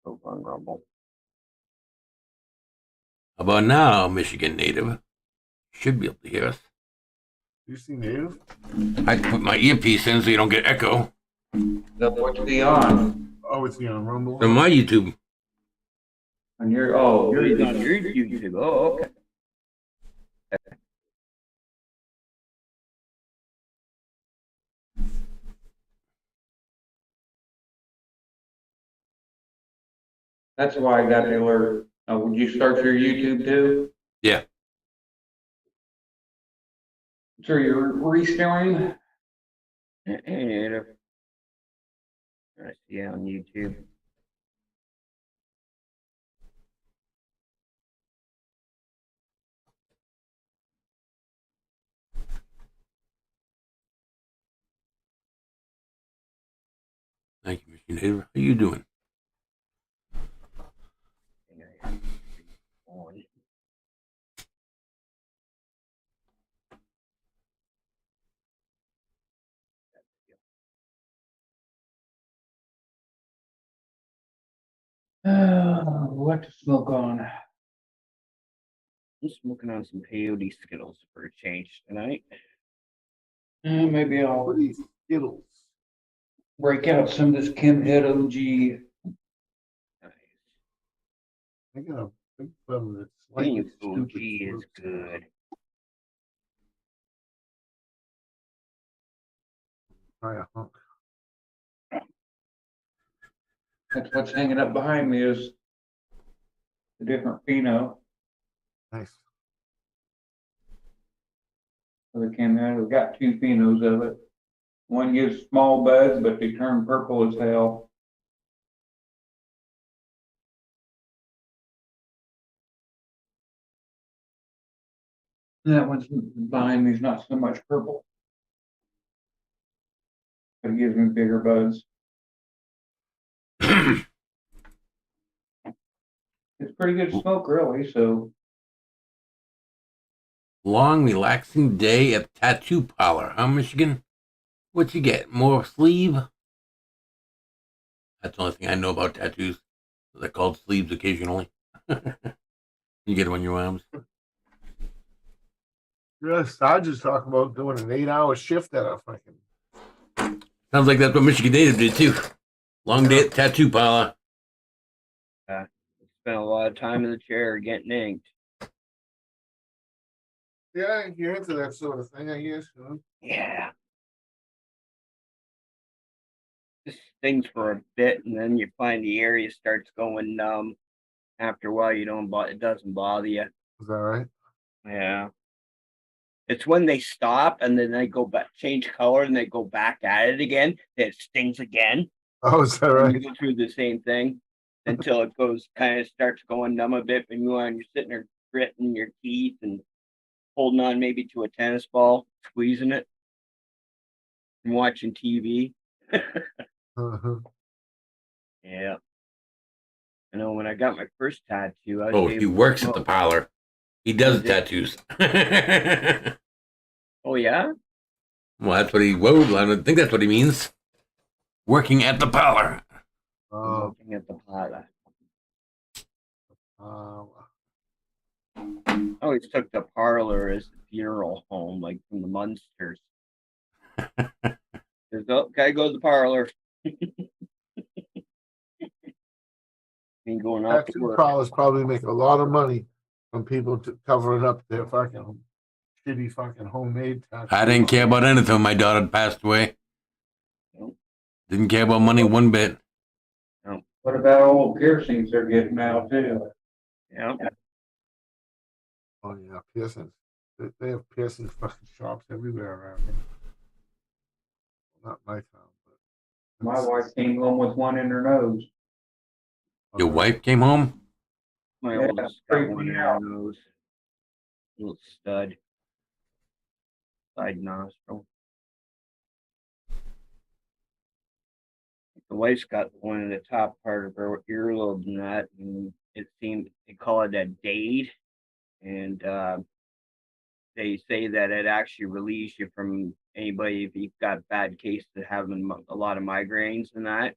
over on Rumble. How about now, Michigan native? Should be able to hear us. You see native? I put my earpiece in so you don't get echo. What's the on? Oh, it's on Rumble. From my YouTube. On your you're on your YouTube. Oh, okay. That's why I got the alert. Would you start your YouTube too? Yeah. So you're restreaming? I see on YouTube. Thank you, Michigan native. How you doing? What to smoke on? I'm smoking on some peyote Skittles for a change tonight. Maybe I'll What are these Skittles? break out some of this Budds OGG. I got a big bum that's Budds like OGG is good. Try a hunk. That's what's hanging up behind me is a different pheno. Nice. So they came out. We've got two phenos of it. One gives small buds, but they turn purple as hell. And that one's behind me is not so much purple. But it gives me bigger buds. It's pretty good smoke, really. So Long, relaxing day at the tattoo parlor, huh, Michigan? What you get? More sleeve? That's the only thing I know about tattoos. They're called sleeves occasionally. You get them on your arms. Yes, I just talking about doing an 8-hour shift at a fucking. Sounds like that's what Michigan native did too. Long day at the tattoo parlor. spent a lot of time in the chair getting inked. Yeah, you're into that sort of thing, I guess. Huh? Yeah. Just stings for a bit, and then you find the area starts going numb. After a while, it doesn't bother you. Is that right? Yeah. It's when they stop and then they go back, change color, and they go back at it again, that it stings again. Oh, is that And right? you go through the same thing until it starts going numb a bit, and you're sitting there gritting your teeth and holding on maybe to a tennis ball, squeezing it, and watching TV. Uh-huh. Yeah. I know when I got my first tattoo, He works at the parlor. He does tattoos. Oh, yeah? Well, that's what I don't think that's what he means. Working at the parlor. Working at the parlor. I always took the parlor as the funeral home, like from the Munsters. Gotta go to the parlor. Going off to work. Parlors probably make a lot of money from people covering up their fucking shitty fucking homemade tattoos. I didn't care about anything when my daughter passed away. Nope. Didn't care about money one bit. No. What about all piercings they're getting now too? Yeah. Oh yeah, piercings. They have piercing fucking shops everywhere around here. Not my town, but my wife came home with one in her nose. Your wife came home? My oldest got one in her nose. Little stud. Side nostril. The wife's got one in the top part of her earlobe and that, and they call it a dade, and they say that it actually relieves you from anybody if you've got bad cases of having a lot of migraines and that.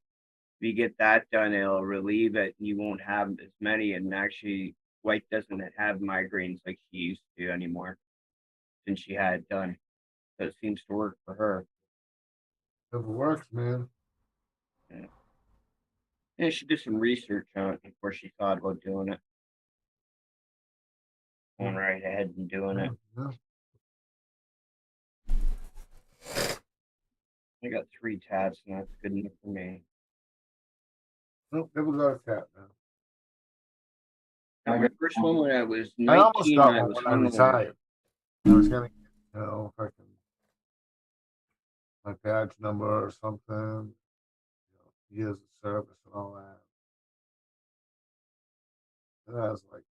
you get that done, it'll relieve it, and you won't have as many. And actually, White doesn't have migraines like she used to anymore since she had it done. So it seems to work for her. If it works, man. Yeah, she did some research on it before she thought about doing it. Going right ahead and doing it. Yeah. I got 3 tats, and that's good enough for me. Nope, never got a cat, man. Now, my first one when I was I almost 19, got I one was when I hungover. retired. I was gonna, fucking my badge number or something, years of service and all that. And I was like,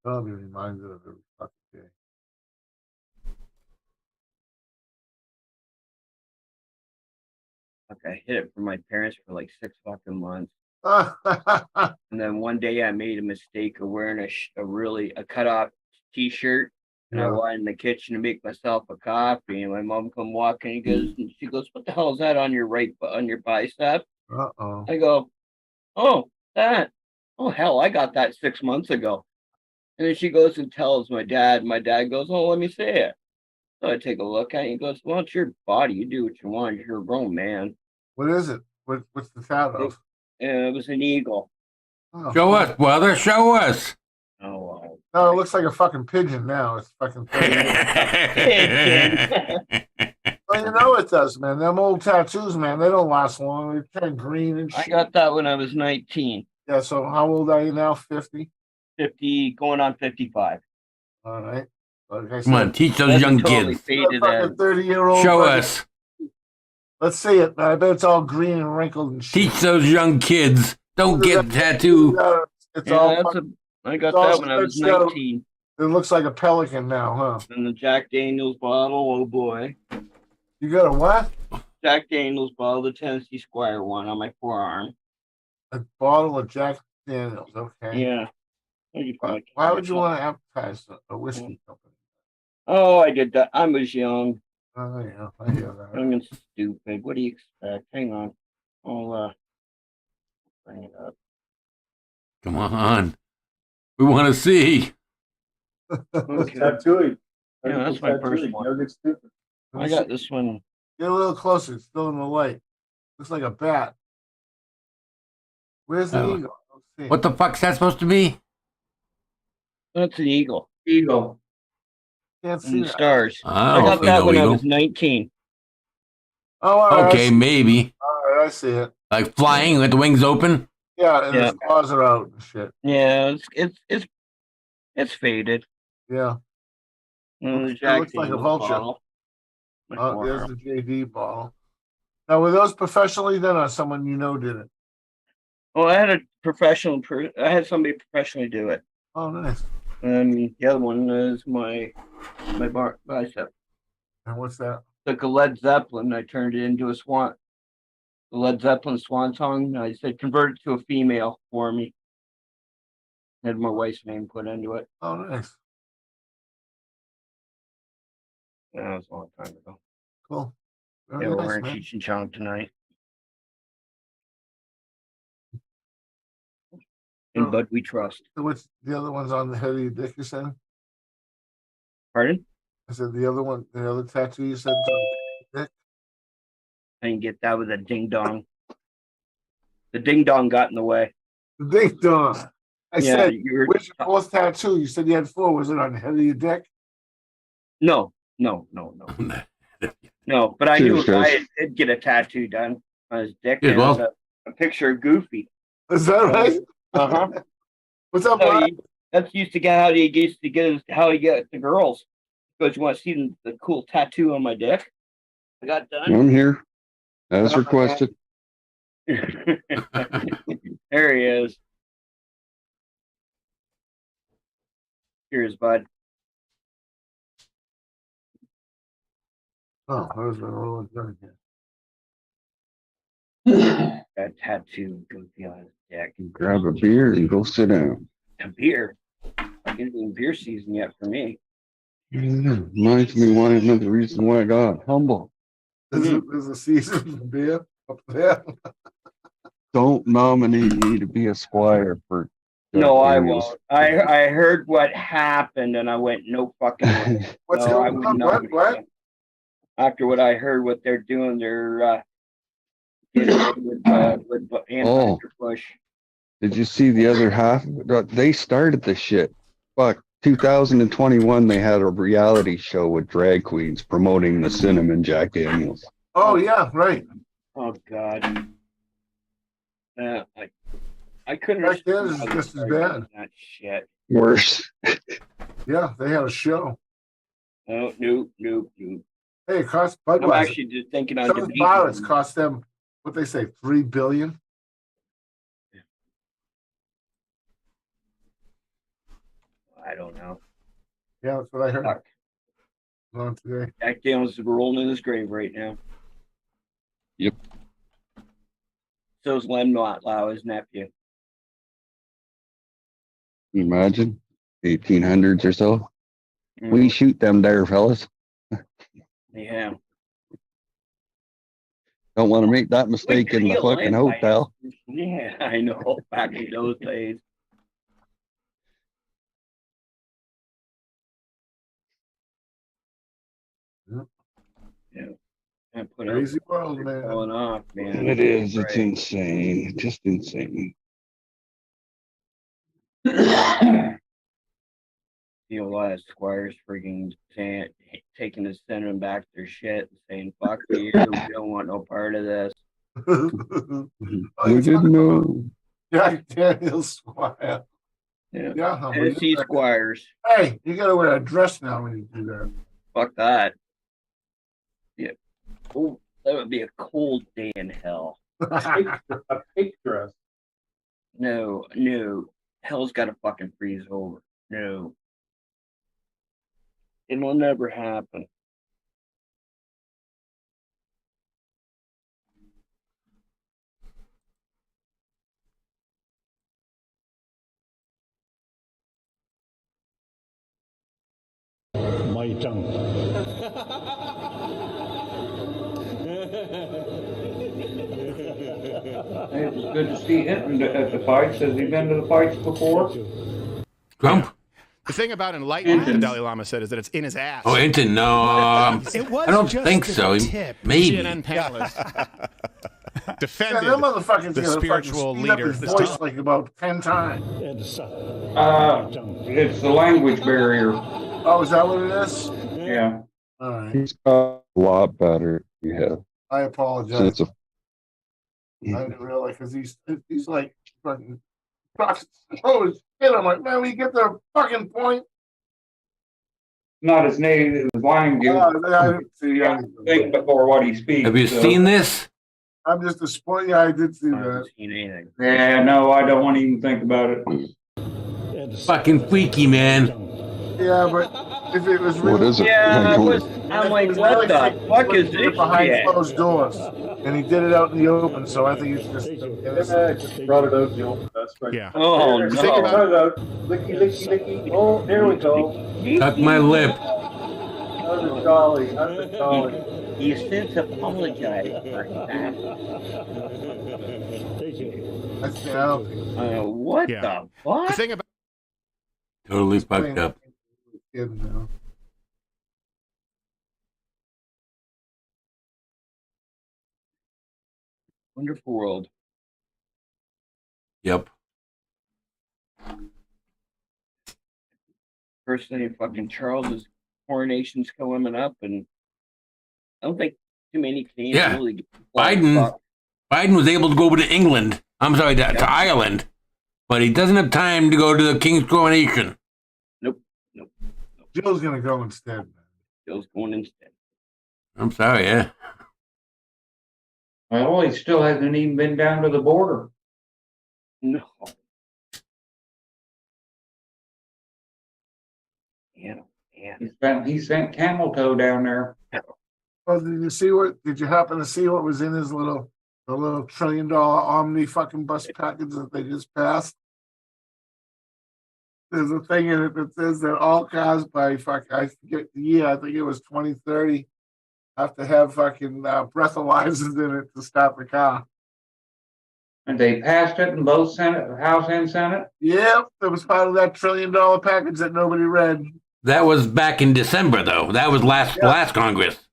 don't be reminded of every fucking day. Like I hid it from my parents for like 6 fucking months. Yeah. And then one day I made a mistake of wearing a cut off t-shirt, and I went in the kitchen to make myself a coffee, and my mom come walking and she goes, "What the hell is that on your on your bicep?" Uh-oh. I go, "Oh, that. Oh hell, I got that 6 months ago." And then she goes and tells my dad. My dad goes, "Oh, let me see it." So I take a look at it. He goes, "Well, it's your body. You do what you want. You're a grown man." What is it? What's the tat of? It was an eagle. Oh, Show us, brother. Show us. Oh, wow. No, it looks like a fucking pigeon now. It's fucking. Well, you know it does, man. Them old tattoos, man, they don't last long. They turn green and I shit. got that when I was 19. Yeah, so how old are you now? 50? 50, going on 55. All right. Like I Come on, said, teach those That's young totally kids. faded fucking out. 30-year-old. Show us. Let's see it. I bet it's all green and wrinkled and shit. Teach those young kids. Don't get a tattoo. It's Yeah, all. I got it's all that when I was stretched out. 19. It looks like a pelican now, huh? And the Jack Daniels bottle, oh boy. You got a what? Jack Daniels bottle, the Tennessee Squire one on my forearm. A bottle of Jack Daniels. Okay. Yeah. Why would you want to advertise a whiskey company? Oh, I did that. I was young. Oh yeah, I hear that. Young and stupid. What do you expect? Hang on. I'll bring it up. Come on. We want to see. Okay. Tattooing. Yeah, that's my first one. Young and stupid. I got this one. Get a little closer. It's still in the light. Looks like a bat. Where's the Oh. eagle? Let's see. What the fuck's that supposed to be? That's an eagle. Eagle. Can't see And the that. stars. I I don't got think that no when I eagle. was 19. Oh, all right. Okay, maybe. All right, I see it. Like flying with the wings open. Yeah, and Yeah. his claws are out and shit. Yeah, it's faded. Yeah. And the It Jack looks like a Daniels vulture. bottle. My There's forearm. the JD bottle. Now, were those professionally done or someone you know did it? Well, I had a professional. I had somebody professionally do it. Oh, nice. And the other one is my bicep. And what's that? Took a Led Zeppelin. I turned it into a swan. The Led Zeppelin swan song. I said convert it to a female for me. Had my wife's name put into it. Oh, nice. That was a long time ago. Cool. Very Yeah, we're nice, wearing man. Cheech and Chong tonight. In Oh. Bud We Trust. So what's the other one's on the head of your dick, you said? Pardon? I said the other tattoo you said is on the dick? I didn't get that with a ding dong. The ding dong got in the way. The ding dong. I Yeah, said, you were. where's your fourth tattoo? You said you had 4. Was it on the head of your dick? No. No, but I knew a Cheers, guys. guy did get a tattoo done on his dick. Good, And it was well. a picture of Goofy. Is that right? Uh-huh. What's up, So Bob? that's used to get how he gets the girls. Because you want to see the cool tattoo on my dick? I got done. I'm here, as requested. There he is. Here's Bud. Oh, I was going to roll it down again. That tattoo of Goofy on his dick. Grab a beer and go sit down. A beer. It's in beer season yet for me. Reminds me why another reason why I got humble. There's a season for beer up there. don't nominate me to be a squire for. No, Jack I Daniels. won't. I heard what happened and I went, no fucking way. What's No, I going would on? not. What? After what I heard, what they're doing, they're getting with Anheuser-Busch. Did you see the other half? They started the shit. Fuck. 2021, they had a reality show with drag queens promoting the cinnamon Jack Daniels. Oh yeah, right. Oh God. I couldn't. Back then, understand it's how they just as started bad. doing that shit. Worse. Yeah, they had a show. Oh, no. Hey, it cost I'm Budweiser. actually just thinking on Some debating. pilots cost them what they say, $3 billion. I don't know. Yeah, that's what I heard Fuck. on today. Jack Daniels is rolling in his grave right now. Yep. So's Len Motlow, his nephew. Can you imagine? 1800s or so. Mm, We shoot them there, fellas. yeah. Don't want to make that mistake in the fucking hotel. Yeah, I know. Back in those days. Yeah. And put Crazy world, man. going off, man. It is. It's Right. insane. Just insane. You know, a lot of squires freaking saying, taking the cinnamon back to their shit and saying, fuck you, we don't want no part of this. We didn't know. Jack Daniels Squire. Yeah. Yeah. Tennessee squires. Hey, you gotta wear a dress now when you do that. Fuck that. Yeah. Oh, that would be a cold day in hell. A pink dress. No. Hell's gotta fucking freeze over. No. It will never happen. My tongue. It was good to see him at the fights. Has he been to the fights before? Trump? The thing about enlightenment, the Dalai Lama said, is that it's in his ass. Oh, Hinton, no. It was I don't just think a so. tip. Maybe. CNN panelist Yeah, defended them motherfuckers the gonna spiritual fucking speed up leader. his This voice time. like about 10 times. It's the language barrier. Oh, is that what it is? Yeah. All right. He's got a lot better. Yeah. I apologize. Sense of. I didn't realize because he's like fucking talks slow as shit. I'm like, man, we get the fucking point. Not his native language. I didn't see Think anything. before what he speaks. Have you so- seen this? I'm just a sport. Yeah, I did see I haven't that. seen anything. Yeah, no, I don't want to even think about it. Fucking freaky, man. Yeah, but if it was What really, is it? Yeah, I don't- I'm like, if it was what really the freaky, fuck he is did it this behind shit? closed doors, and he did it out in the open. So I think it's just. Just brought it out the open. That's right. Yeah. Oh, The thing no. about Licky, licky, licky. Oh, there we go. Tuck my lip. Under Dolly, under Dolly. He since apologized for that. That's the reality. What Yeah. the the fuck? thing about Totally fucked up. Kid now. Wonderful world. Yep. First thing, fucking Charles's coronation's coming up, and I don't think too many Canadians Yeah. really get Biden was able to go over to England. I'm sorry, to Ireland, but he doesn't have time to go to the King's coronation. Jill's gonna go instead, man. Bill's going instead. I'm sorry, yeah. Well, he still hasn't even been down to the border. No. Yeah. He sent camel toe down there. Well, did you happen to see what was in his the little $1 trillion Omni fucking bus package that they just passed? There's a thing in it that says that all cars by I forget the year, I think it was 2030, have to have fucking breathalyzers in it to start the car. And they passed it in both Senate, House and Senate? Yep, it was part of that $1 trillion package that nobody read. That was back in December, though. That was Yeah. last Congress.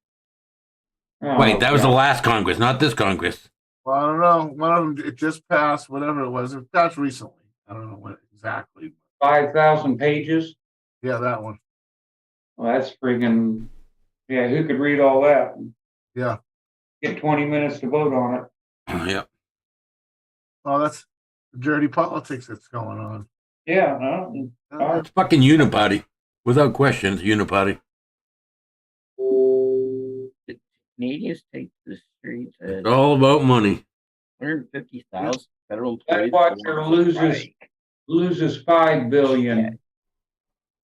Oh, Wait, that was the God. last Congress, not this Congress. Well, I don't know. One of them, it just passed, whatever it was. It passed recently. I don't know what exactly. 5,000 pages? Yeah, that one. Well, that's freaking, yeah, who could read all that? Yeah. Get 20 minutes to vote on it. Yep. Oh, that's dirty politics that's going on. Yeah, no, It's fucking uniparty. Without question, it's uniparty. Canadians take to the streets at It's all about money. 150,000 federal That's employees. why go they're on strike. loses 5 billion.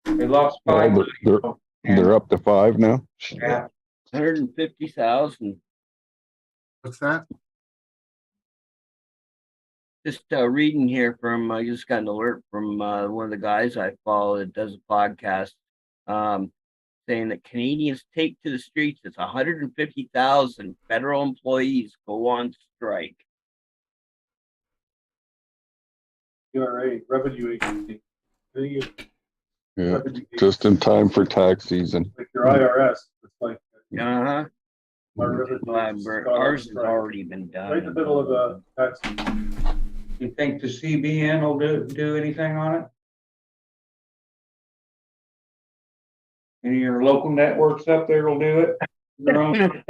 They lost Well, 5 they're, billion. they're up to 5 now. Yeah. 150,000. What's that? Just reading here from, I just got an alert from one of the guys I follow that does a podcast, saying that Canadians take to the streets. It's 150,000 federal employees go on strike. CRA, revenue agency. Yeah, just in time for tax season. Like your IRS, it's like Uh-huh. our revenue Glad agency's we're- gone on ours has strike. already been done. Right in the middle of a tax. You think the CBN will do anything on it? Any of your local networks up there will do it? Their own-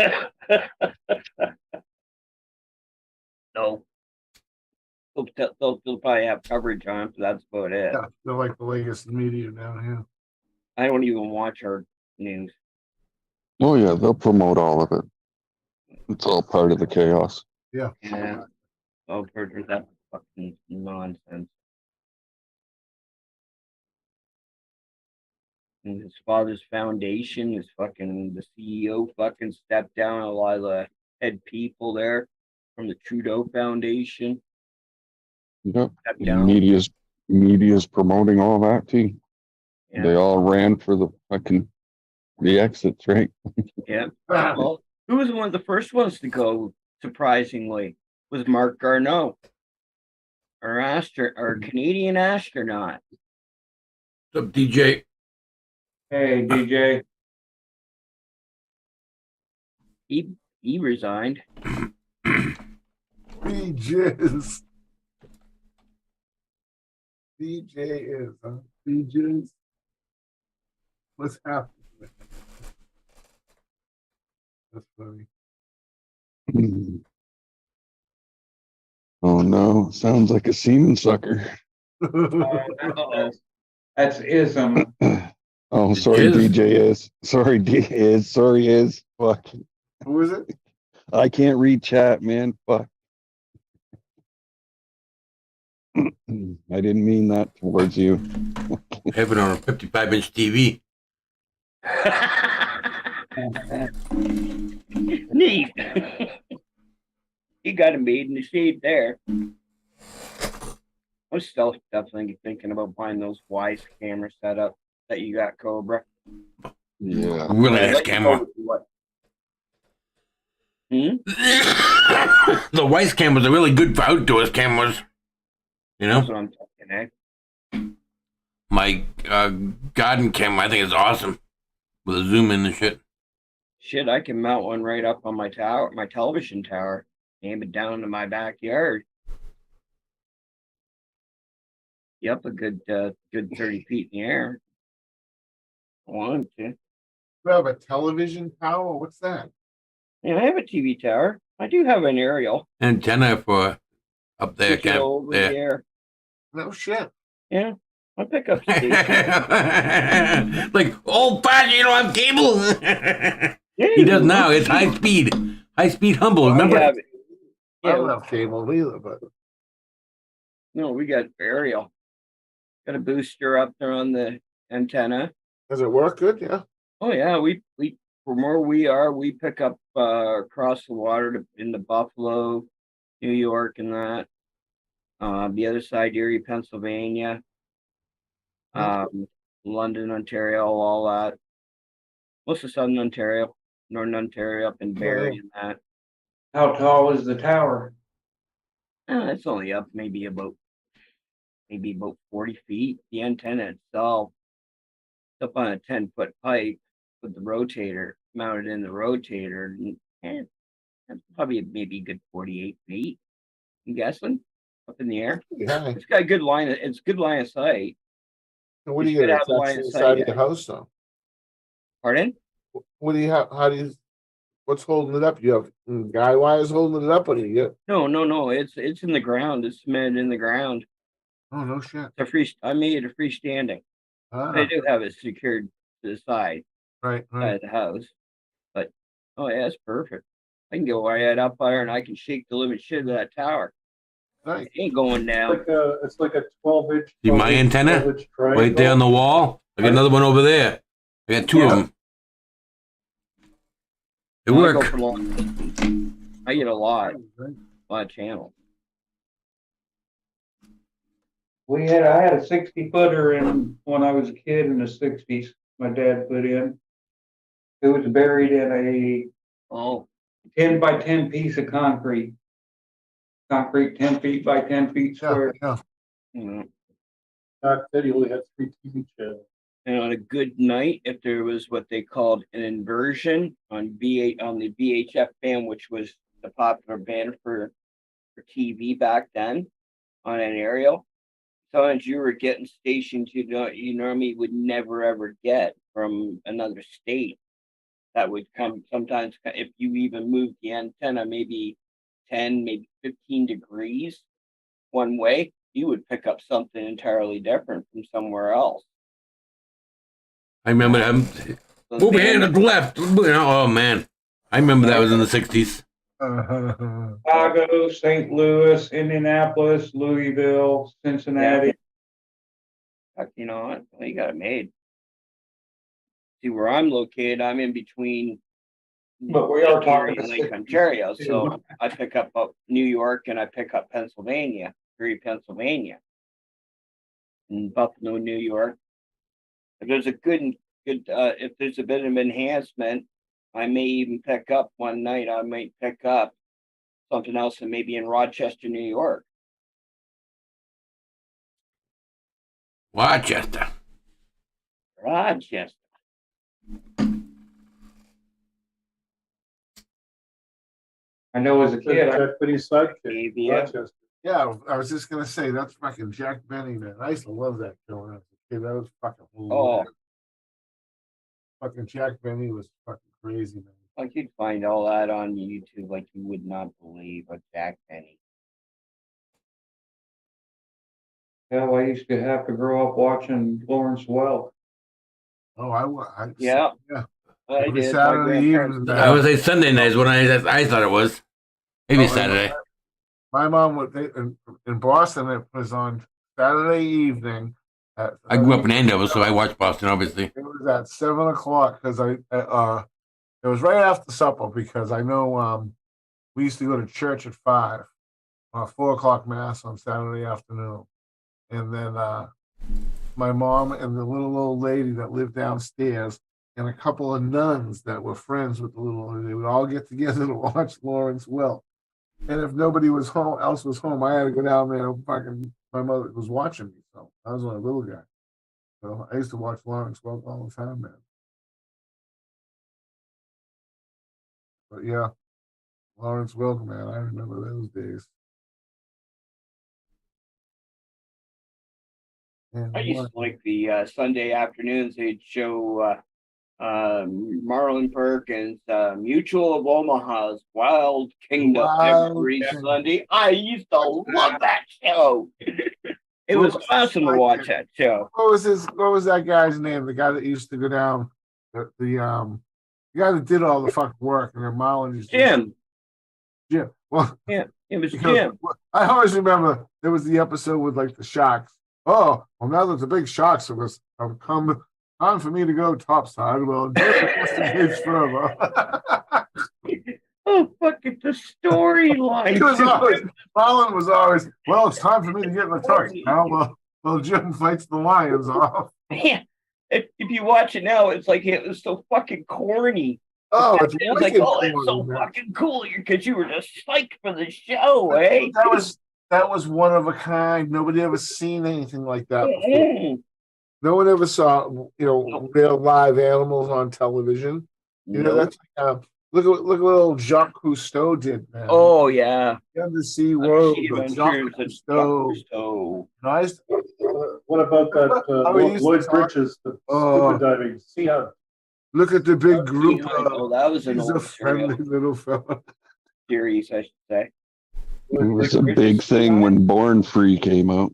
No. They'll probably have coverage on it, but that's about it. Yeah, they're like the latest media down here. I don't even watch our news. Oh yeah, they'll promote all of it. It's all part of the chaos. Yeah. Oh, for that fucking nonsense. And his father's foundation is fucking, the CEO fucking stepped down a lot of the head people there from the Trudeau Foundation. Yep. Stepped down. Media's promoting all that too. Yeah. They all ran for the exits, right? Yeah. Well, who was one of the first ones to go, surprisingly, was Mark Garneau, our Canadian astronaut. What's up, DJ? Hey, DJ. He resigned. BJ's. DJ is, huh? BJ's. What's happening? That's funny. Oh no, sounds like a semen sucker. That's ism. Oh, sorry, Is. DJ is. Sorry, D is. Sorry, is. Fuck. Who is it? I can't read chat, man. Fuck. I didn't mean that towards you. Have it on a 55-inch TV. Neat. He got it made in the shade there. I'm still definitely thinking about buying those Wise camera setup that you got, Cobra. Yeah. Really nice camera. Hmm? The Weiss cameras are really good for outdoors cameras. You That's know, what I'm talking, eh? my garden camera I think is awesome with a zoom in and shit. Shit, I can mount one right up on my tower, my television tower, aim it down to my backyard. Yep, a good 30 feet in the air. I want to. You have a television tower? What's that? Yeah, I have a TV tower. I do have an aerial. Antenna for up there, Push it over the there. air. No shit. Yeah, I pick up station. Like, oh, Pat, you don't have cable. Yeah, He does now. It's high speed humble. Remember? I have it. I don't Yeah, have cable either, but no, we got aerial. Got a booster up there on the antenna. does it work good? Yeah. Oh yeah, we from where we are, we pick up across the water into Buffalo, New York, and that. The other side, Erie, Pennsylvania, London, Ontario, all that. Most of Southern Ontario, Northern Ontario, up in Barrie and that. How tall is the tower? It's only up maybe about 40 feet. The antenna itself, it's up on a 10-foot pipe with the rotator mounted in the rotator. And that's probably maybe a good 48 feet. I'm guessing up in the air. Yeah. It's got a good line. It's good line of sight. And what do You you should get? have a line of It's sight, inside yeah. your house though. Pardon? What do you have? How do you? What's holding it up? You have guy wires holding it up, or do you get? No. It's in the ground. It's cemented in the ground. Oh no shit. I made it a freestanding. Ah, I do have it secured to the side right. of the house. But oh yeah, it's perfect. I can go right up there and I can shake the living shit of that tower. Nice. It ain't going down. It's like a 12-inch. See my antenna? 12-inch Right there on the wall. I got another one over there. I got two of them. They I go work. for long distance. I get a lot of channels. I had a 60-footer in when I was a kid in the 60s. My dad put in. It was buried in a Oh, 10 by 10 piece of concrete. Concrete 10 feet by 10 feet Yeah, square. yeah. Back then, he only had 3 TV channels. and on a good night, if there was what they called an inversion on V8 on the VHF band, which was the popular band for TV back then, on an aerial, sometimes you were getting stations you normally would never ever get from another state. That would come sometimes if you even moved the antenna maybe 10, maybe 15 degrees one way, you would pick up something entirely different from somewhere else. I remember that. So Move your band- hand to the left. Oh man, I remember that was in the '60s. Chicago, St. Louis, Indianapolis, Louisville, Cincinnati. Heck, you know what? Well, you got it made. See where I'm located, I'm in between But we are talking Lake Ontario. So I pick up New York and I pick up Pennsylvania, Pennsylvania, and Buffalo, New York. If there's a if there's a bit of enhancement, I may even pick up one night. I might pick up something else, and maybe in Rochester, New York. Rochester. Rochester. I know as a kid, Jack Benny's sidekick, Maybe, Rochester. Yeah, I was just gonna say that's fucking Jack Benny, man. I used to love that show when I was a kid. That was fucking hilarious. Fucking Jack Benny was fucking crazy, man. Like you'd find all that on YouTube, like you would not believe a Jack Benny. hell, I used to have to grow up watching Lawrence Welk. Oh, I Yeah. yeah. I Every did. Saturday My grandparents evening, did. I would say Sunday nights when I thought it was. Maybe Oh, Saturday. My mom would in Boston. It was on Saturday evening. I grew up in Andover, so I watched Boston, obviously. It was at 7 o'clock because it was right after supper because I know we used to go to church at 5, 4 o'clock mass on Saturday afternoon, and then my mom and the little old lady that lived downstairs and a couple of nuns that were friends with the little old lady, they would all get together to watch Lawrence Welk. And if nobody was home, I had to go down there. My mother was watching me, so I was only a little guy. So I used to watch Lawrence Welk all the time, man. But yeah, Lawrence Welk, man, I remember those days. And I used to like the Sunday afternoons. They'd show Marlon Perkins, Mutual of Omaha's Wild Kingdom Wild every Kingdom. Sunday. I used to love that show. It was awesome to watch that show. What was that guy's name? The guy that used to go down, the guy that did all the fucking work, and then Marlon used to. Jim. Well, Yeah, it was because Jim. I always remember there was the episode with like the sharks. Oh, well, now that the big sharks have come, time for me to go topside. Well, just investigates further. Oh, fuck, it's a storyline. Marlon was always, well, it's time for me to get in the truck now. Well, Jim fights the lions off. Man, if you watch it now, it's like it was so fucking corny. Oh, it's It was like, wicked oh, it's so corny, man. fucking cool because you were just psyched for the show, eh? That was that was one of a kind. Nobody ever seen anything like that before. No one ever saw, real live animals on television. That's like, look at what old Jacques Cousteau did, man. Oh yeah. The Undersea World, Undersea but Jacques Adventures of Cousteau. Cousteau. Nice. What about that How he used to Lloyd talk- Bridges, the scuba diving sea hunt? Look at the big group. Oh, that was an He's a old friendly little fella. series, I should say. It was a big thing when Born Free came out.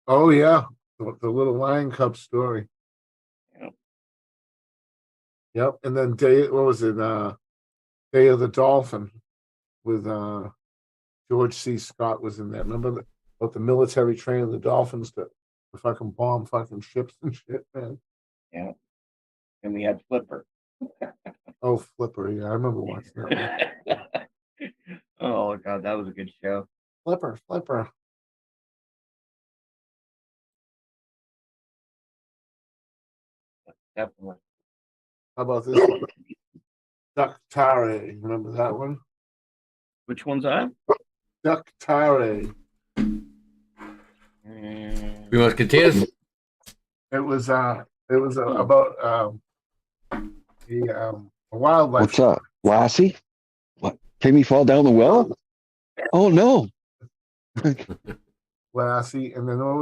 Oh yeah, the little Lion Cub story. Yep. Yep, and then what was it? Day of the Dolphin with George C. Scott was in there. Remember about the military training the dolphins to fucking bomb fucking ships and shit, man. Yeah. And we had Flipper. Oh, Flipper, yeah, I remember watching that one. Oh god, that was a good show. Flipper. Definitely. How about this one? Duck Tare, remember that one? Which one's that? Duck Tare. We must continue. It was about a wildlife. What's up, Lassie? What? Timmy fall down the well? Oh no! Lassie, and then what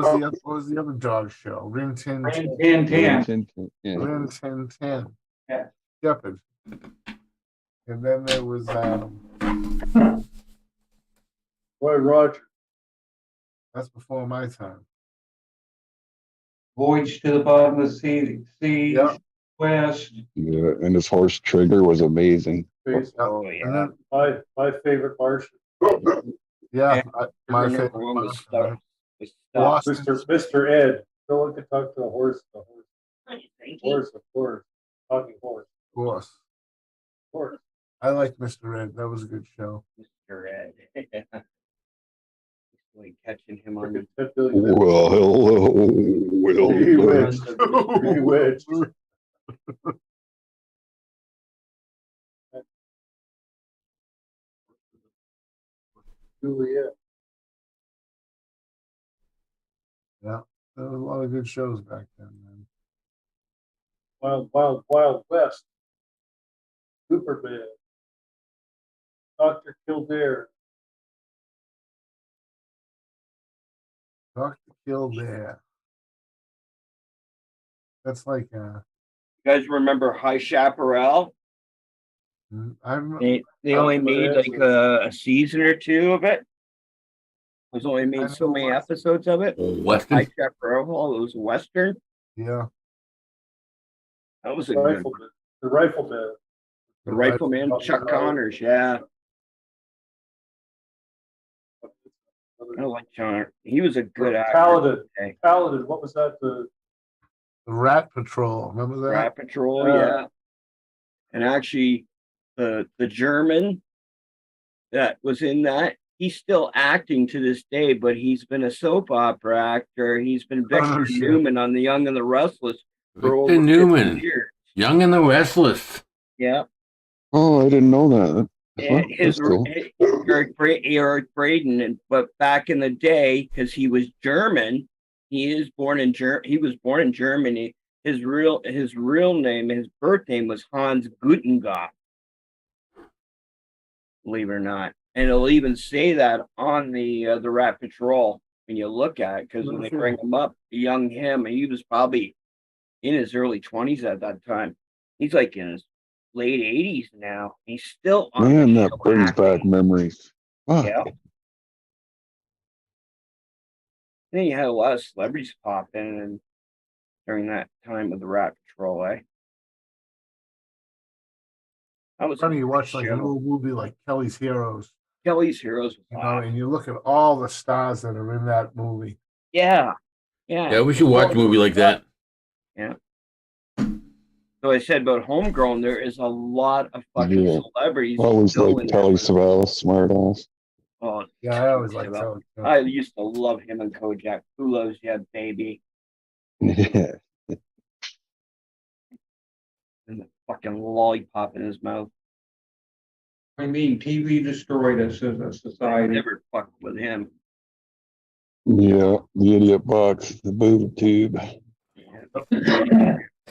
was the other dog show? Rin Tin Tin. Yeah. Rin Tin Tin. Yeah. Shepherd. And then there was Roy Rogers. that's before my time. Voyage to the bottom of the sea, Yeah. west. Yeah, and his horse Trigger was amazing. Oh And yeah. then, My favorite Martian. yeah, Yeah. my Remember favorite one was one. Stuff. Was Lost. Mr. Ed. No one could talk to a horse. Stuff. Of course. Talking horse. Of course. Horse. I liked Mr. Ed. That was a good show. Mr. Ed. Like catching him on the $10 billion. Well, hello, He well, wins. He wins. Juliet. Yeah, there was a lot of good shows back then, man. Wild West. Superman. Dr. Kildare. Dr. Kildare. That's like You guys remember High Chaparral? I'm They only made like a season or two of it. There's only made so many episodes of it. Western. High Chaparral, it was a Western. yeah. That was a good one. The Rifleman. The Rifleman, Chuck Connors, yeah. I like John. He was a good actor. Paladin. Okay. Paladin. What was that? The Rat Patrol. Remember that? Rat Patrol, yeah. And actually, the German that was in that, he's still acting to this day, but he's been a soap opera actor. He's been Victor shit. Newman on The Young and the Restless for over Victor 50 Newman, years. Young and the Restless. Yeah. Oh, I didn't know that. And That's cool. Eric Braeden, but back in the day, because he was German, he was born in Germany. His real name, his birth name was Hans Gutengott. Believe it or not, and it'll even say that on the Rat Patrol when you look at it, because when they bring him up, the young him, he was probably in his early 20s at that time. He's like in his late 80s now. He's still on. Man, the that show brings acting. back memories. Ah, Yeah. Then you had a lot of celebrities pop in and during that time of the Rat Patrol, eh? That was Funny, you a watch good like show. a little movie like Kelly's Heroes, Kelly's Heroes. Was awesome. and you look at all the stars that are in that movie. Yeah. Yeah, we should watch a movie like that. So I said about Homegrown, there is a lot of fucking Yeah. celebrities. always still in like there. Telly Savalas, smart ass. Oh, Yeah, I always like About- that. I used to love him and Kojak. Who loves you, baby? Yeah. And the fucking lollipop in his mouth. I mean, TV destroyed us as a I society. never fucked with him. Yeah, the idiot box, the boob tube.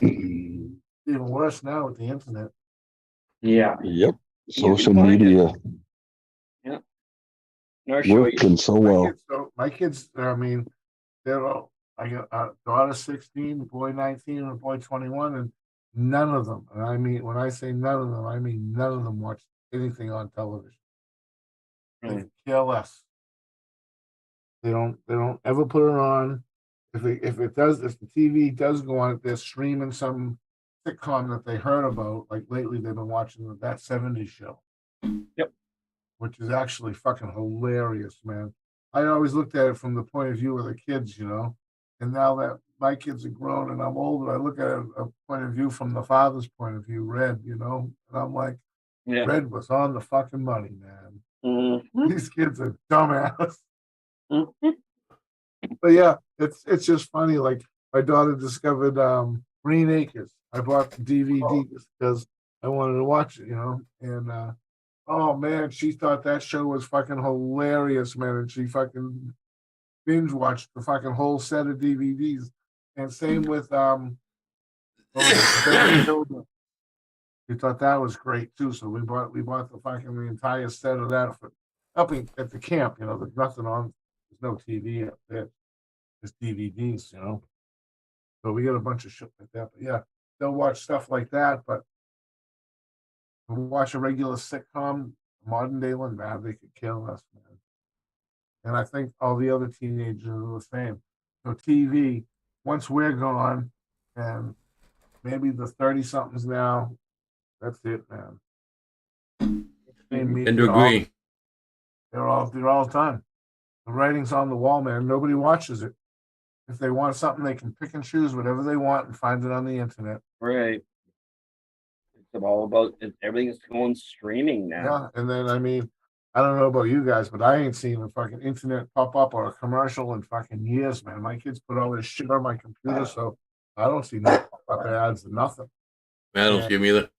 Even worse now with the internet. Yeah. Yep, You can social find it. media Nor show you. working so well. My kids, I mean, they're all, I got a daughter 16, a boy 19, and a boy 21, and none of them, and I mean, when I say none of them, I mean none of them watch anything on television. They Mm. care less. They don't ever put it on. If the TV does go on, they're streaming some sitcom that they heard about. Like lately, they've been watching That 70s Show. Yep. Which is actually fucking hilarious, man. I always looked at it from the point of view of the kids, and now that my kids are grown and I'm older, I look at it a point of view from the father's point of view, Red, and I'm like, Yeah. Red was on the fucking money, man. Mhm. These kids are dumbass. Mhm. But yeah, it's just funny. Like my daughter discovered Green Acres. I bought the DVD just because I wanted to watch it, and oh man, she thought that show was fucking hilarious, man, and she fucking binge watched the fucking whole set of DVDs. And same with we thought that was great too. So we bought the entire set of that for up at the camp. There's nothing on. There's no TV up there. Just DVDs. So we get a bunch of shit like that. But yeah, they'll watch stuff like that. But to watch a regular sitcom, modern day one, man, they could kill us, man. And I think all the other teenagers are the same. So TV, once we're gone, and maybe the 30-somethings now, that's it, man. Tend to agree. They're all done. The writing's on the wall, man. Nobody watches it. If they want something, they can pick and choose whatever they want and find it on the internet. Right. It's all about everything's going streaming now. Yeah, and then I don't know about you guys, but I ain't seen a fucking internet pop up or a commercial in fucking years, man. My kids put all this shit on my computer, so I don't see no pop-up ads or nothing. I don't see them either.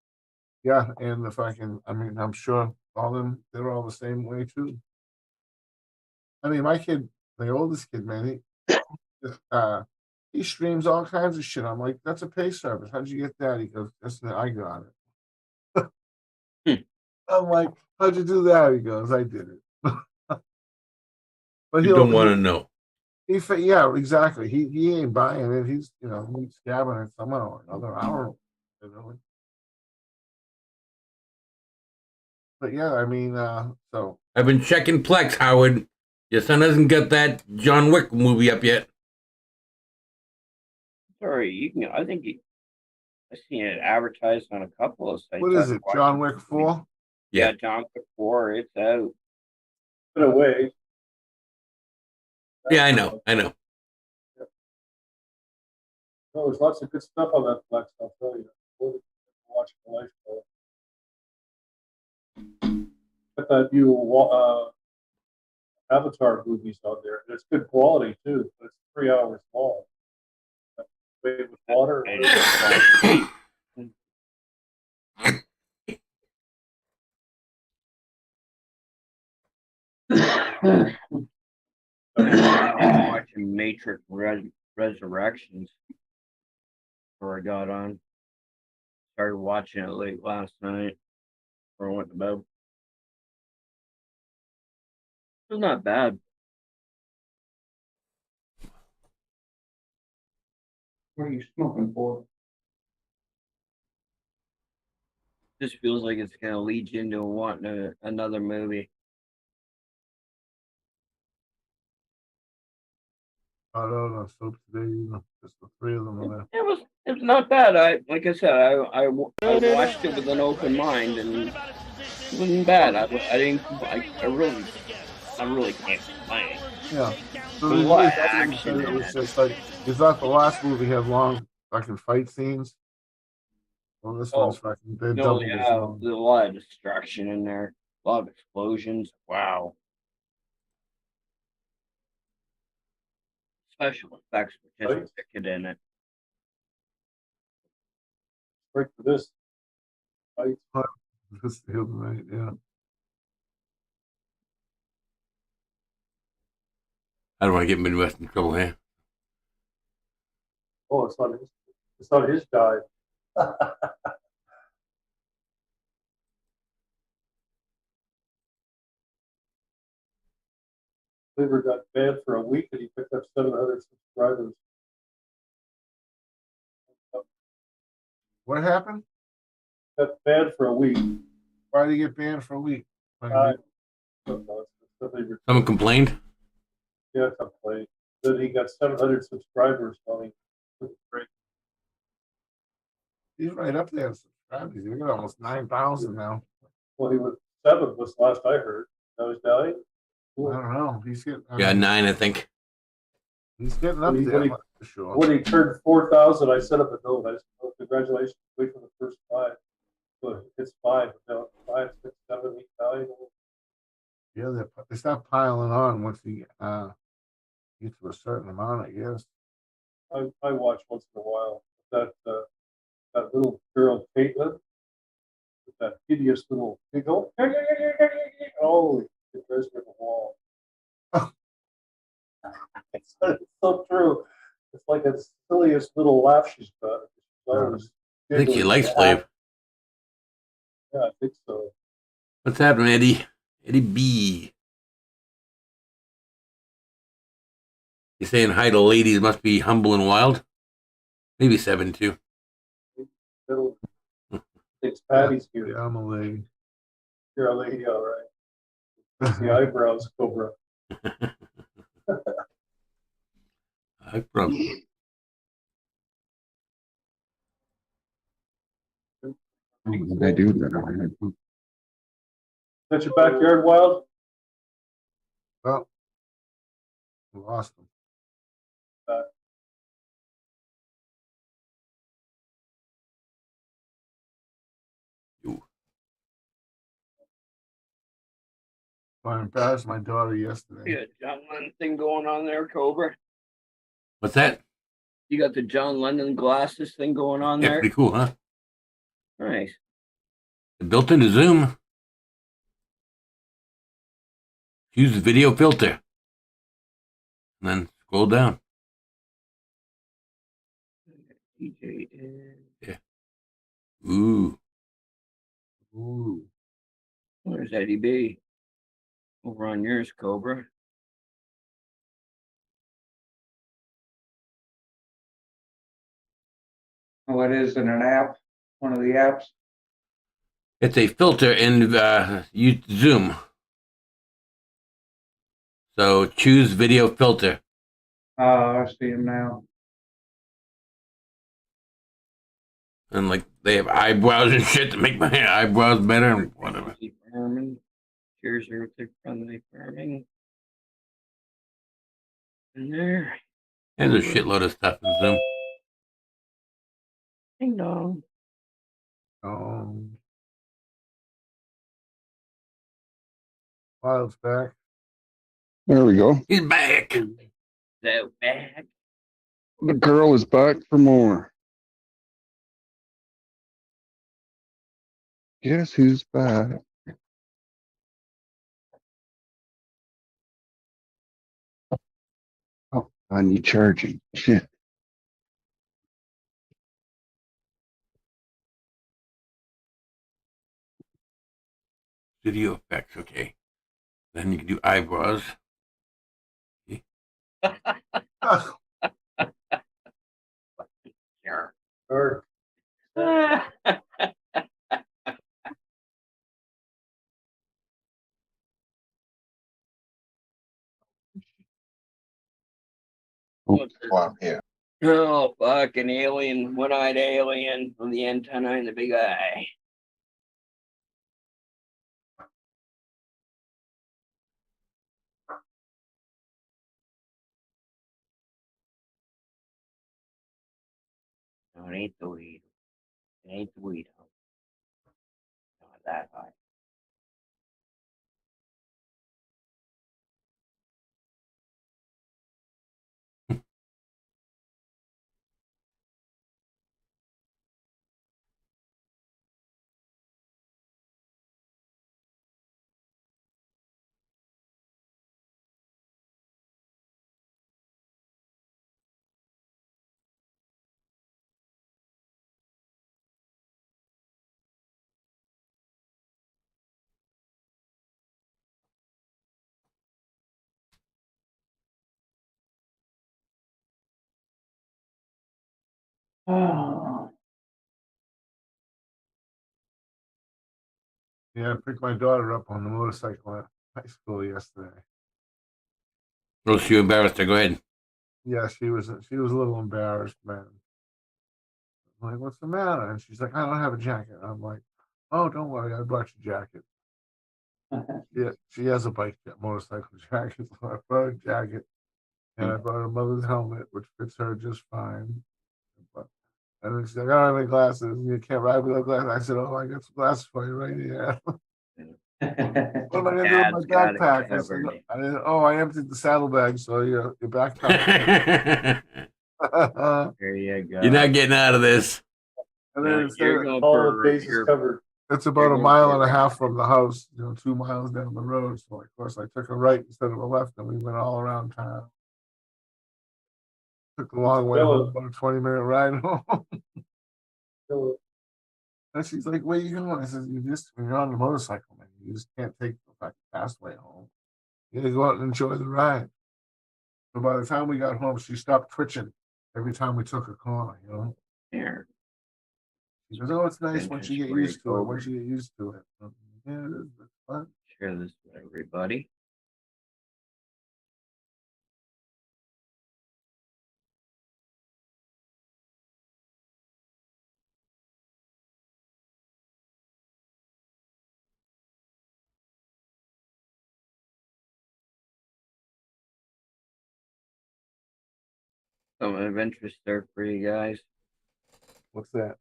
Yeah, and the fucking, I'm sure all them, they're all the same way too. My kid, the oldest kid, man, he streams all kinds of shit. I'm like, that's a pay service. How'd you get that? He goes, I got it. I'm like, how'd you do that? He goes, I did it. But You don't want to know. Yeah, exactly. He ain't buying it. He's he's scabbing it somehow or another. I don't know. But yeah, so I've been checking Plex, Howard. Your son hasn't got that John Wick movie up yet. Sorry, I think I've seen it advertised on a couple of sites. What is it? John Wick 4? Yeah, John Wick 4. It's out. In a way. Yeah, I know. No, there's lots of good stuff on that Flex, I'll tell you. Watch the life Got that new Avatar movies out there. It's good quality too. But it's 3 hours long. With water. I'm watching Matrix Resurrections before I got on. Started watching it late last night before I went to bed. It's not bad. What are you smoking for? Just feels like it's gonna lead you into wanting another movie. I don't know. So today, just the three of them are there. It was not bad. Like I said, I watched it with an open mind, and it wasn't bad. I really can't complain. Yeah. So There's a lot of action in it's it. just like, you thought the last movie had long fucking fight scenes? Well, this one's fucking, they No, doubled as yeah, long. there's a lot of destruction in there. A lot of explosions. Wow. Special effects were just wicked in it. Break for this. This the other night, yeah. I don't want to get Midwest in trouble here. Oh, it's not his dive. Weaver got banned for a week and he picked up 700 subscribers. What happened? Got banned for a week. Why did he get banned for a week? I don't know. It's Someone complained? Yeah, complaint. Then he got 700 subscribers while he took a break. He's right up there. He's got almost 9,000 now. Well, he was 7 was last I heard. Now he's dying. I don't know. He's getting. Yeah, 9, I think. He's getting up When there he- for sure. When he turned 4,000, I set up a note. I said, oh, congratulations, wait for the first 5. But it's 5, now 5, 6, 7, 8, 9. Yeah, they start piling on once you get to a certain amount, I guess. I watch once in a while. That little girl, Caitlin, with that hideous little giggle. Oh, it goes to the wall. It's so true. It's like the silliest little laugh she's got. She's always I think she giggling. likes Flav. Yeah, I think so. What's happening, Eddie? Eddie B. You saying hi to ladies must be humble and wild? Maybe 7 too. Little, it's Patty's here. Yeah, I'm a lady. You're a lady, all right. The eyebrows, Cobra. I probably. I do that. That's your backyard, Wild? Well, we lost him. I embarrassed my daughter yesterday. You got John Lennon thing going on there, Cobra. What's that? You got the John Lennon glasses thing going on Yeah, there. pretty cool, huh? Nice. Built into Zoom. Use the video filter. And then scroll down. DJ. Yeah. Ooh. Ooh. Where's Eddie B? Over on yours, Cobra. Oh, it is in an app, one of the apps. It's a filter in Zoom. So choose video filter. Oh, I see him now. And like they have eyebrows and shit to make my eyebrows better and whatever. Farming. Cheers, everything friendly farming. And there. There's a shitload of stuff in Zoom. Ding dong. Wild's back. There we go. He's back. So bad. The girl is back for more. Guess who's back? Oh, I need charging. Shit. Video effects, okay. Then you can do eyebrows. Sure. Or Wow, yeah. Oh, fucking alien, one-eyed alien from the antenna and the big eye. No, it ain't the weed. It ain't the weed. Not that high. Oh, Yeah, I picked my daughter up on the motorcycle at high school yesterday. Oh, she embarrassed her. Go ahead. Yeah, she was a little embarrassed, man. I'm like, what's the matter? And she's like, I don't have a jacket. I'm like, oh, don't worry, I brought your jacket. Yeah, she has a motorcycle jacket, so I brought a jacket, and I brought her mother's helmet, which fits her just fine. But, and then she's like, I don't have any glasses. You can't ride without glasses. I said, oh, I got some glasses for you right here. What am I gonna do Dad's with my got it backpack? I said, covered. I emptied the saddlebag, so your backpack. There you go. You're not getting out of this. And No, then you're going All for the bases your covered. it's about a mile and a half from the house, 2 miles down the road. So of course I took a right instead of a left, and we went all around town. Took a long way home, about a 20-minute ride home. And she's like, "Where you going?" I said, when you're on the motorcycle, man, you just can't take the fast way home. You gotta go out and enjoy the ride." So by the time we got home, she stopped twitching every time we took a corner. Here. She goes, "Oh, it's nice once you get Before you used to it. go Once you get used to it." Yeah, it is. It's fun. Share this with everybody. Some of interest there for you guys. What's that?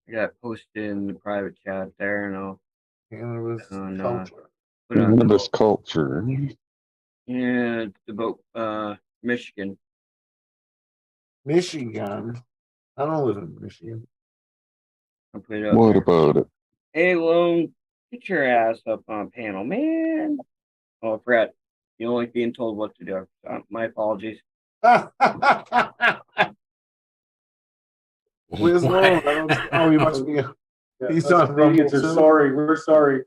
I got posted in the private chat there, and I'll Cannabis And, culture. put on. Cannabis culture. Yeah, it's about Michigan. Michigan. I don't live in Michigan. I'll put it up What there. about it? Hey, Lone, get your ass up on panel, man. Oh, I forgot. You don't like being told what to do. My apologies. Where's Lone? He must be. He's us on Canadians Rumble, are too. sorry. We're sorry.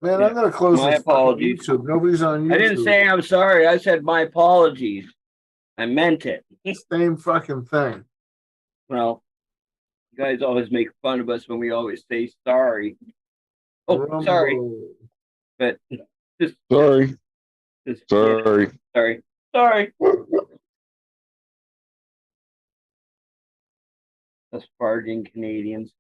Man, I'm gonna close My this fucking apologies. YouTube. Nobody's on YouTube. I didn't say I'm sorry. I said my apologies. I meant it. Same fucking thing. Well, you guys always make fun of us when we always say sorry. Oh, Rumble. sorry. But just Sorry. sorry. Sorry. Us farting Canadians.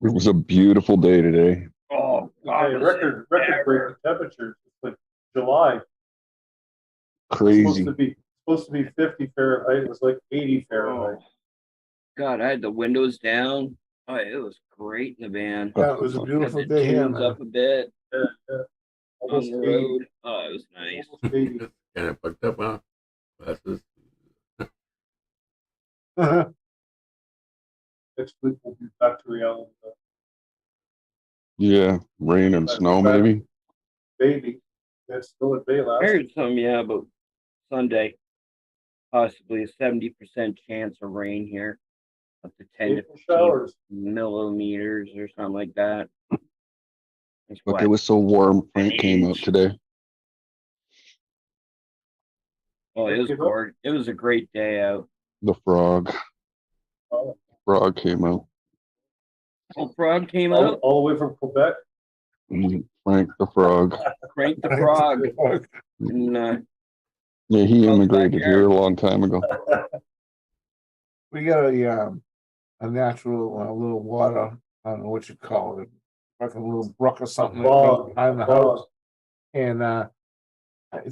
It was a beautiful day today. Oh, God. Hey, record breaking temperatures. It's like July. Crazy. Supposed to be 50 Fahrenheit. It was like 80 Fahrenheit. Oh, God, I had the windows down. Oh, it was great in the van. Yeah, it was a Had beautiful the day here, tunes man. up a bit Yeah. on Almost the 80. road. Oh, it was nice. Almost 80. Kind of fucked up, huh? Glasses. Next week we'll be back to reality. Yeah, rain and snow maybe. Baby. That's still at Bay I last. heard some, about Sunday. Possibly a 70% chance of rain here. Up to 10 to April 15 showers. millimeters or something like that. It's But wet. it was so warm. Frank came out today. Oh, it was gorgeous. It was a great day out. The frog. Oh. Frog came out. Oh, Frog came All, out. all the way from Quebec. Frank the frog. Crank the Frog. And, Yeah, he Well, immigrated back here here. a long time ago. We got a natural little water. I don't know what you call it, like a little brook or something that runs behind the house. And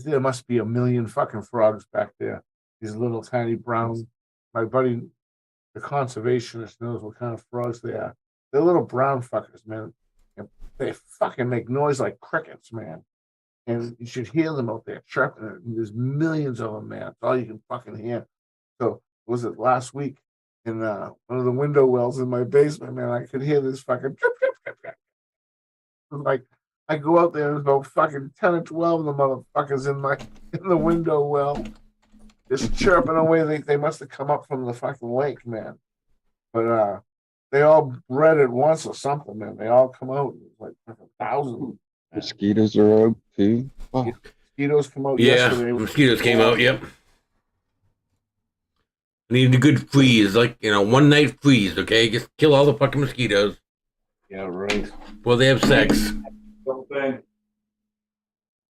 there must be a million fucking frogs back there. These little tiny brown. My buddy, the conservationist, knows what kind of frogs they are. They're little brown fuckers, man. And they fucking make noise like crickets, man. And you should hear them out there chirping. There's millions of them, man. It's all you can fucking hear. So was it last week in one of the window wells in my basement, man? I could hear this fucking chirp, chirp, chirp, chirp. It was like I go out there, there's about fucking 10 or 12 of the motherfuckers in the window well, just chirping away. They must have come up from the fucking lake, man. But they all bred at once or something, man. They all come out like 1,000. Mosquitoes are out. See? Oh, Mosquitoes come out Yeah, yesterday. mosquitoes came out. Yep. I needed a good freeze, like 1 night freeze. Okay, just kill all the fucking mosquitoes Yeah, right. before they have sex. Something.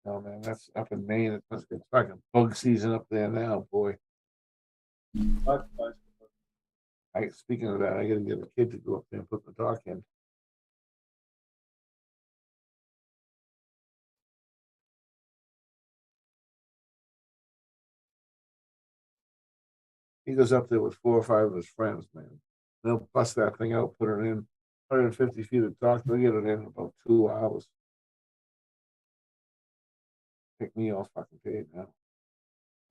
Oh man, that's up in Maine. It's fucking bug season up there now, boy. Speaking of that, I gotta get a kid to go up there and put the dock in. He goes up there with 4 or 5 of his friends, man. They'll bust that thing out, put it in 150 feet of dock. They'll get it in about 2 hours. Pick me off fucking paid now.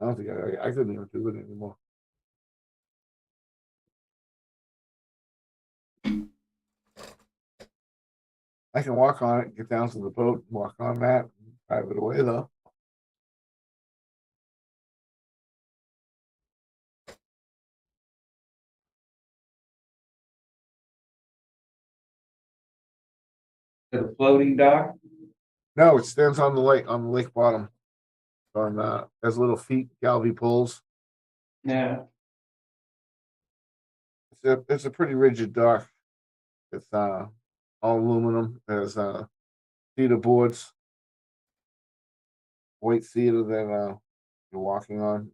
I don't think I couldn't even do it anymore. I can walk on it, get down to the boat, and walk on that, and drive it away though. To the floating dock. No, it stands on the lake bottom. Has little feet, galvy poles. Yeah. It's a pretty rigid dock. It's all aluminum. There's cedar boards, white cedar that you're walking on.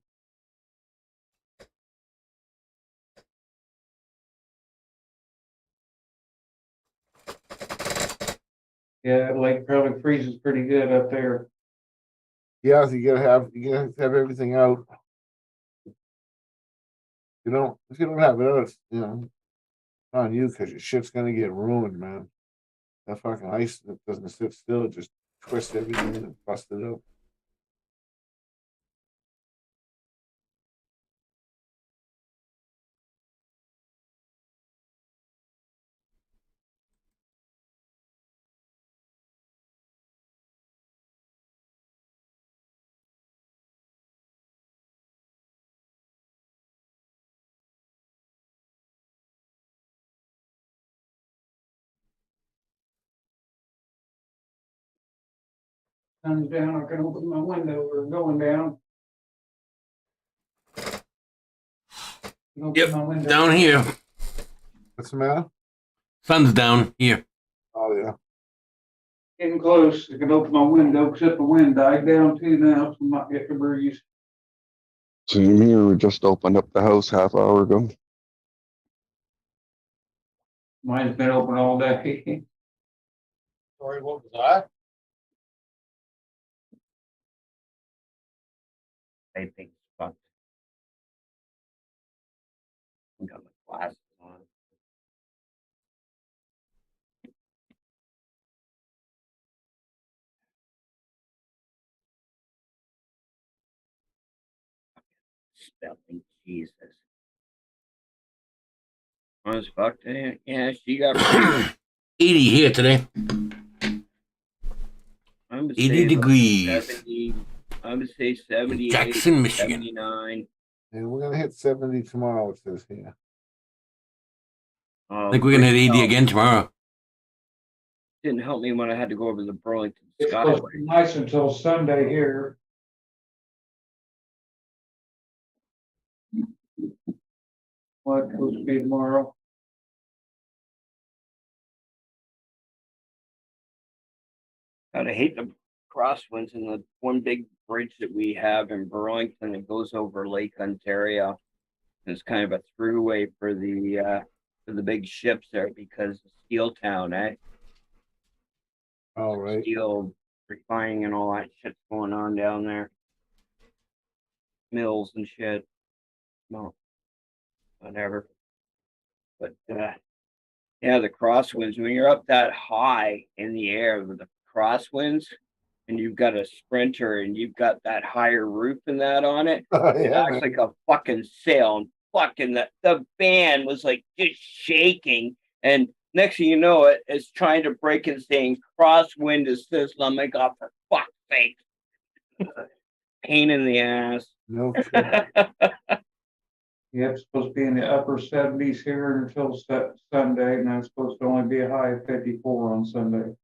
Yeah, the lake probably freezes pretty good up there. Yeah, you gotta have everything out. If you don't have it out, it's on you because your shit's gonna get ruined, man. That fucking ice that doesn't sit still, it just twists everything and busts it up. Sun's down, I can open my window or going down. Open Yep, my window. down here. What's the matter? Sun's down here. Oh yeah. Getting close. I can open my window, except the wind died down too now, so I might get the breeze. same here. We just opened up the house half hour ago. Mine's been open all day. Sorry, what was that? I think it's fucked. I got my glasses on. Spelling, Jesus. Honest fuck, yeah, she got 80 here today. I would 80 say like degrees. 70, I would say 78, Jackson, Michigan. 79. And we're gonna hit 70 tomorrow, it says here. I think we're gonna hit 80 again tomorrow. Didn't help me when I had to go over the Burlington It's supposed to Skyway. be nice until Sunday here. What supposed to be tomorrow? God, I hate the crosswinds and the one big bridge that we have in Burlington that goes over Lake Ontario. It's kind of a throughway for the big ships there because of Steel Town, eh? All right. Steel refining and all that shit's going on down there. Mills and shit. No, whatever. But yeah, the crosswinds, when you're up that high in the air with the crosswinds and you've got a Sprinter and you've got that higher roof and that on it, it Yeah, acts man. like a fucking sail. And fucking the van was like just shaking. And next thing you know, it's trying to break and saying crosswind assist. I'm like, oh, for fuck's sake. Pain in the ass. No kidding. Yeah, it's supposed to be in the upper 70s here until Sunday, and it's supposed to only be a high of 54 on Sunday.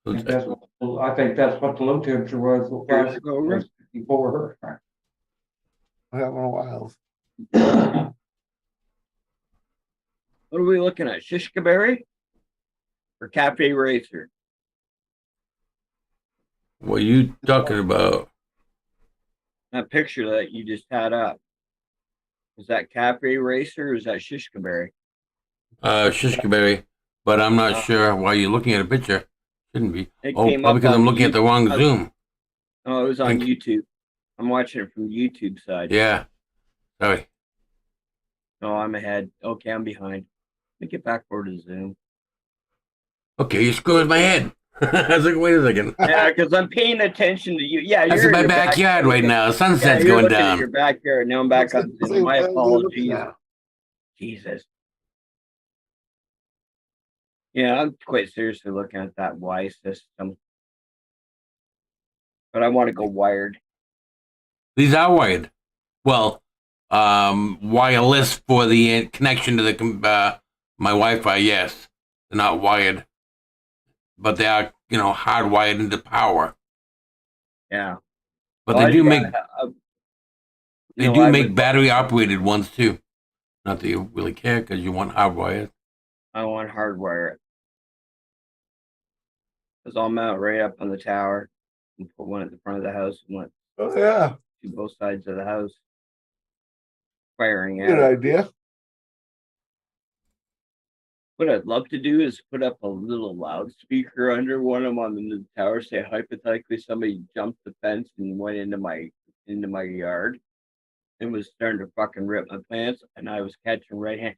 I think that's what the low temperature was. Years ago, Rick? 54. I haven't in a while. What are we looking at? Shishka berry or cafe racer? What are you talking about? That picture that you just had up. Is that cafe racer or is that shishka berry? Shishkaberry, but I'm not sure why you're looking at a picture. Shouldn't be. It Oh, came probably up because on I'm looking at the wrong Zoom. Oh, it was on Think- YouTube. I'm watching it from the YouTube side. Yeah. Sorry. Oh, I'm ahead. Okay, I'm behind. Let me get back over to Zoom. Okay, you're screwing with my head. I was like, wait a second. Yeah, because I'm paying attention to you. Yeah, That's you're in my your backyard right now. The Yeah, sunset's you're going looking at down. your backyard. Now I'm back on Zoom. My apologies. Yeah. Jesus. Yeah, I'm quite seriously looking at that Y system. But I want to go wired. These are wired. Well, wireless for the connection to the my Wi-Fi. Yes, they're not wired, but they are, hardwired into power. Yeah. But Well, they do I- make I- they you know, do I make would- battery operated ones too. Not that you really care because you want hardwired. I want to hardwire it. Because I'll mount right up on the tower and put one at the front of the house and one Oh, yeah. to both sides of the house. Firing Good out. idea. What I'd love to do is put up a little loudspeaker under one of them on the tower. Say hypothetically somebody jumped the fence and went into my yard and was starting to fucking rip my plants, and I was catching right hand.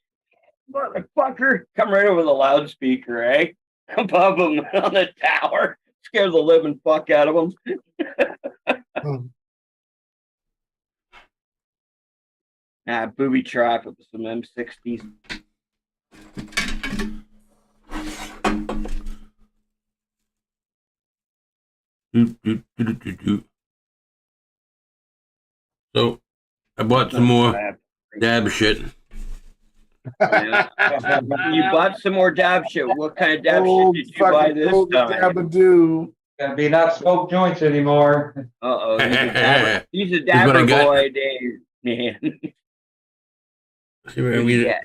Motherfucker, come right over the loudspeaker, eh? Above them on the tower. Scare the living fuck out of them. Booby trap it with some M60s. So I bought some more dab shit. Yeah. You bought some more dab shit. What kind of dab shit did you buy this time? Dabadoo. Gotta be not smoke joints anymore. Uh-oh. He's a what dabber I got. boy, Dave. Man. See where I read it. Yeah.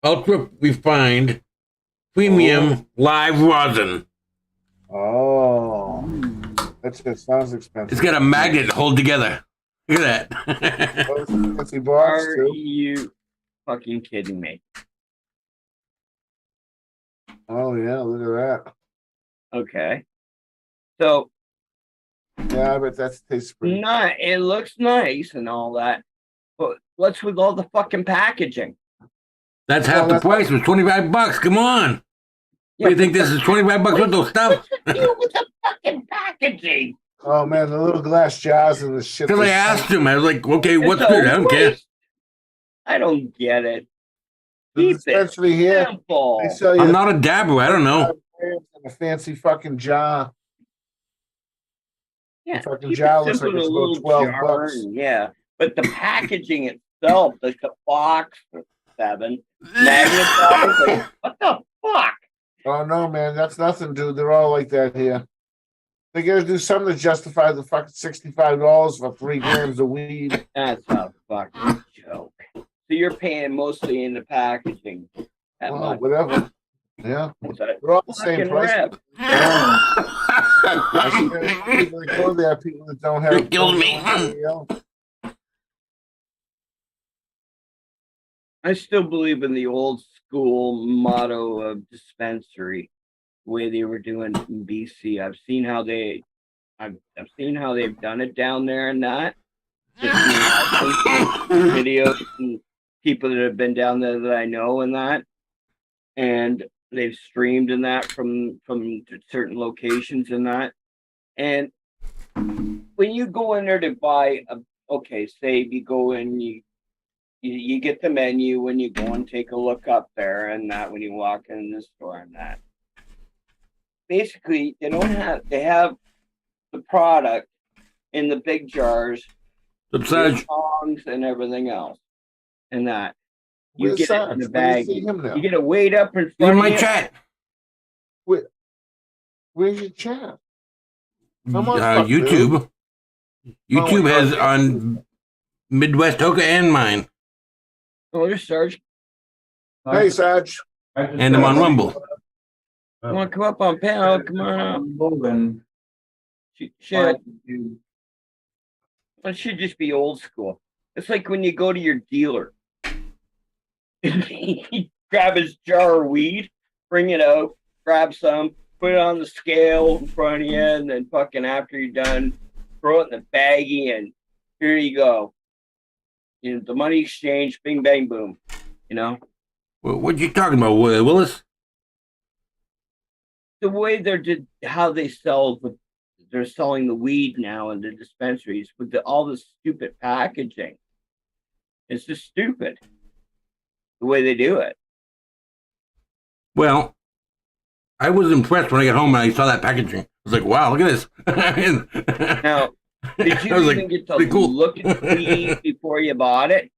Ultra refined premium live rosin. Oh. That sounds expensive. It's got a magnet to hold together. Look at that. Fancy box, Are too. you fucking kidding me? Oh, yeah, look at that. Okay. So Yeah, I bet that tastes pretty. it looks nice and all that. But what's with all the fucking packaging? That's half the price. It was $25. Come on. What do you think this is $25 worth of stuff? What's the deal with the fucking packaging? Oh, man, the little glass jars and the shit. Because I they asked sell. him, I was like, okay, what's It's a good? I don't care. waste. I don't get it. The Keep it dispensary here, simple. they sell you I'm not a dabber. I don't know. in a fancy fucking jar. Yeah, The fucking keep it jar looks simple like it's in a about little 12 jar, bucks. and yeah, but the packaging itself, like the box for $7, magnetized, like, what the fuck? Oh, no, man, that's nothing, dude. They're all like that here. They gotta do something to justify the fucking $65 for 3 grams of weed. That's a fucking joke. So you're paying mostly in the packaging. That Well, much. whatever. Yeah, It's a they're all the same fucking price. rip. I see people that go there, people that don't have. You killed me. I still believe in the old school motto of dispensary, the way they were doing it in BC. I've seen how they've done it down there and that. Just videos and people that have been down there that I know and that. And they've streamed in that from certain locations and that. And when you go in there to buy say you go in, you get the menu when you go and take a look up there and that when you walk in the store and that. Basically, they have the product in the big jars, Subside. tongs and everything else. And that. You Where's get it in Sarge? the Where do you bag. see him now? You get it weighed up in In front my of you. chat. Where's your chat? Come on, fuck, YouTube. YouTube Oh, has okay. on Midwest Hoka and mine, Oh, there's Sarge. Hey, Sarge. and I'm on Rumble. You want to come up on panel? Come on up. And Shit. It should just be old school. It's like when you go to your dealer. He grab his jar of weed, bring it out, grab some, put it on the scale in front of you, and then fucking after you're done, throw it in the baggie, and here you go. You know, the money exchange, bing, bang, boom. You know? What you talking about, Willis? The way how they sell they're selling the weed now in the dispensaries with all the stupid packaging. It's just stupid the way they do it. Well, I was impressed when I got home and I saw that packaging. I was like, wow, look at this. Now, did you even get to look at the weed before you bought it?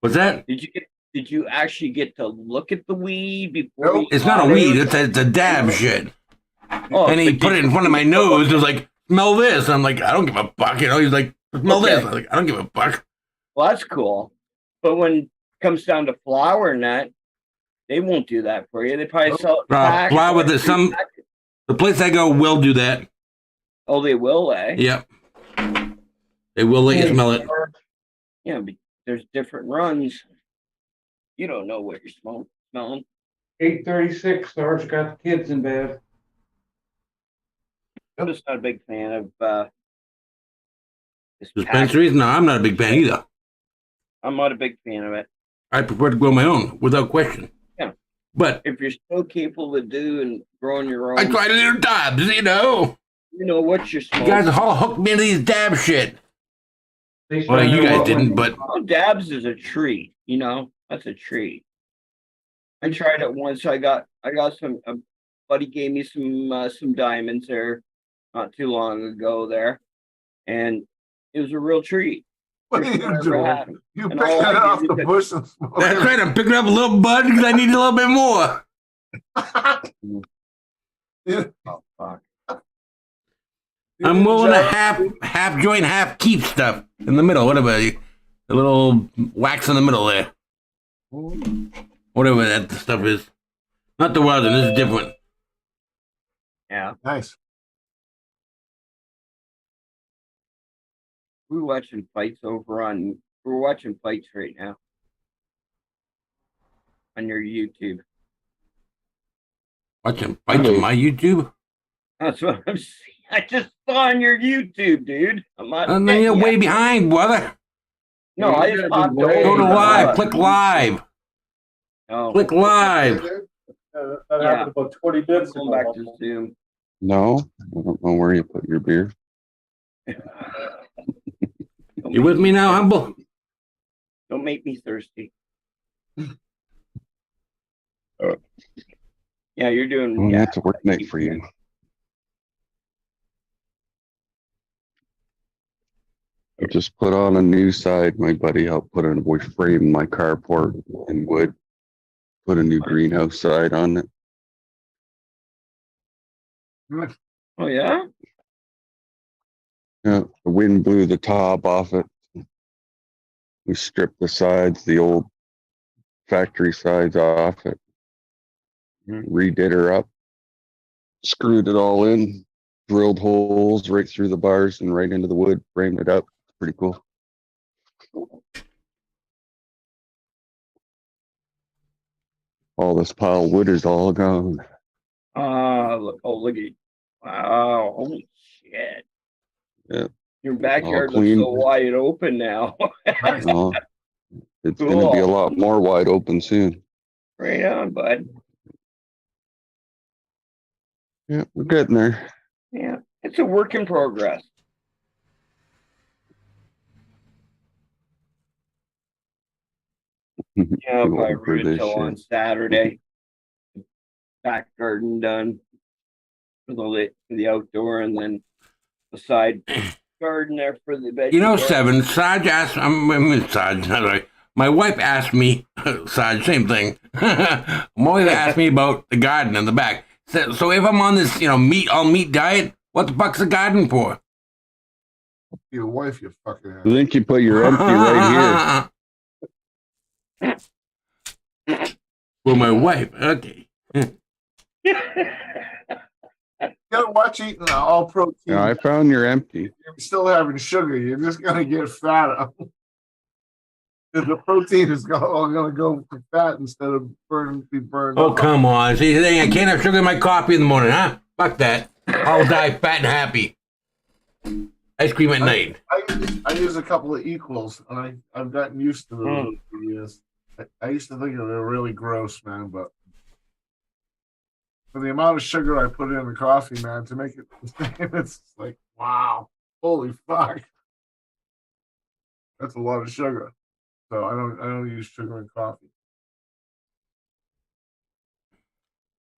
What's that? Did you actually get to look at the weed before? Nope. It's not a weed. It's a dab shit. Oh, And he put it in front of my nose. It was like, smell this. I'm like, I don't give a fuck. You know, he's like, smell this. I'm like, I don't give a fuck. Well, that's cool. But when it comes down to flour and that, they won't do that for you. They probably sell it packed. Flour with the place I go will do that. Oh, they will, eh? Yep. They will let you smell it. Yeah, but there's different runs. You don't know what you're smelling. 8:36, Sarge got the kids in bed. I'm just not a big fan of this Dispensaries? No, I'm not a big fan either. I'm not a big fan of it. I prefer to grow my own, without question. Yeah. But if you're so capable to do and growing your own, I tried little dabs, you know. You know what you're smoking. You guys all hooked me into these dab shit. Well, you guys didn't, but dabs is a treat. You know, that's a treat. I tried it once. I got some. A buddy gave me some diamonds there not too long ago there, and it was a real treat. What are you doing? You picked it off the bush and smoked it. That's right. I'm picking up a little bud because I need a little bit more. Yeah. Oh fuck! I'm willing to half joint, half keep stuff in the middle. Whatever, a little wax in the middle there. Whatever that stuff is. Not the rosin. This is different. Yeah. Nice. We're watching fights we're watching fights right now on your YouTube. Watching fights on my YouTube? That's what I'm saying. I just saw on your YouTube, dude. I'm not. And then you're way behind, brother. No, I just popped over. Go to live. Click live. Oh. Click live. That happened about 20 minutes Going ago. back to Zoom. No, I don't know where you put your beer. You with me now, Humble? Don't make me thirsty. Yeah, you're doing. Well, Yeah, that's a work night for you. I just put on a new side. My buddy helped put in a frame my carport in wood. Put a new greenhouse side on it. Oh yeah. Yeah, the wind blew the top off it. We stripped the sides, the old factory sides off it. Redid her up. Screwed it all in. Drilled holes right through the bars and right into the wood. Framed it up. Pretty cool. All this pile of wood is all gone. Look at. Wow, holy shit. Yeah. Your backyard looks clean. so wide open now. Well, it's going to be a lot more wide open soon. Right on, bud. Yeah, we're getting there. Yeah, it's a work in progress. Yeah, I'll probably For root this until on shit. Saturday. Back garden done for the outdoor, and then the side garden there for the veggie. You know, Seven, Sarge asked, Sarge, sorry. My wife asked me, Sarge, same thing. My wife asked me about the garden in the back. So if I'm on this, all meat diet, what the fuck's the garden for? Your wife, you fucking I ass. think you put your empty right here. For my wife. Okay. You gotta watch eating all protein. here. Yeah, I found your empty. If you're still having sugar, you're just gonna get fatter. The protein is all gonna go to fat instead of be burned. Oh, come on. See, I can't have sugar in my coffee in the morning, huh? Fuck that. I'll die fat and happy. Ice cream at night. I use a couple of equals, and I've gotten used to those over the years. I used to think they were really gross, man, but for the amount of sugar I put in the coffee, man, to make it, it's like, wow, holy fuck, that's a lot of sugar. So I don't use sugar in coffee.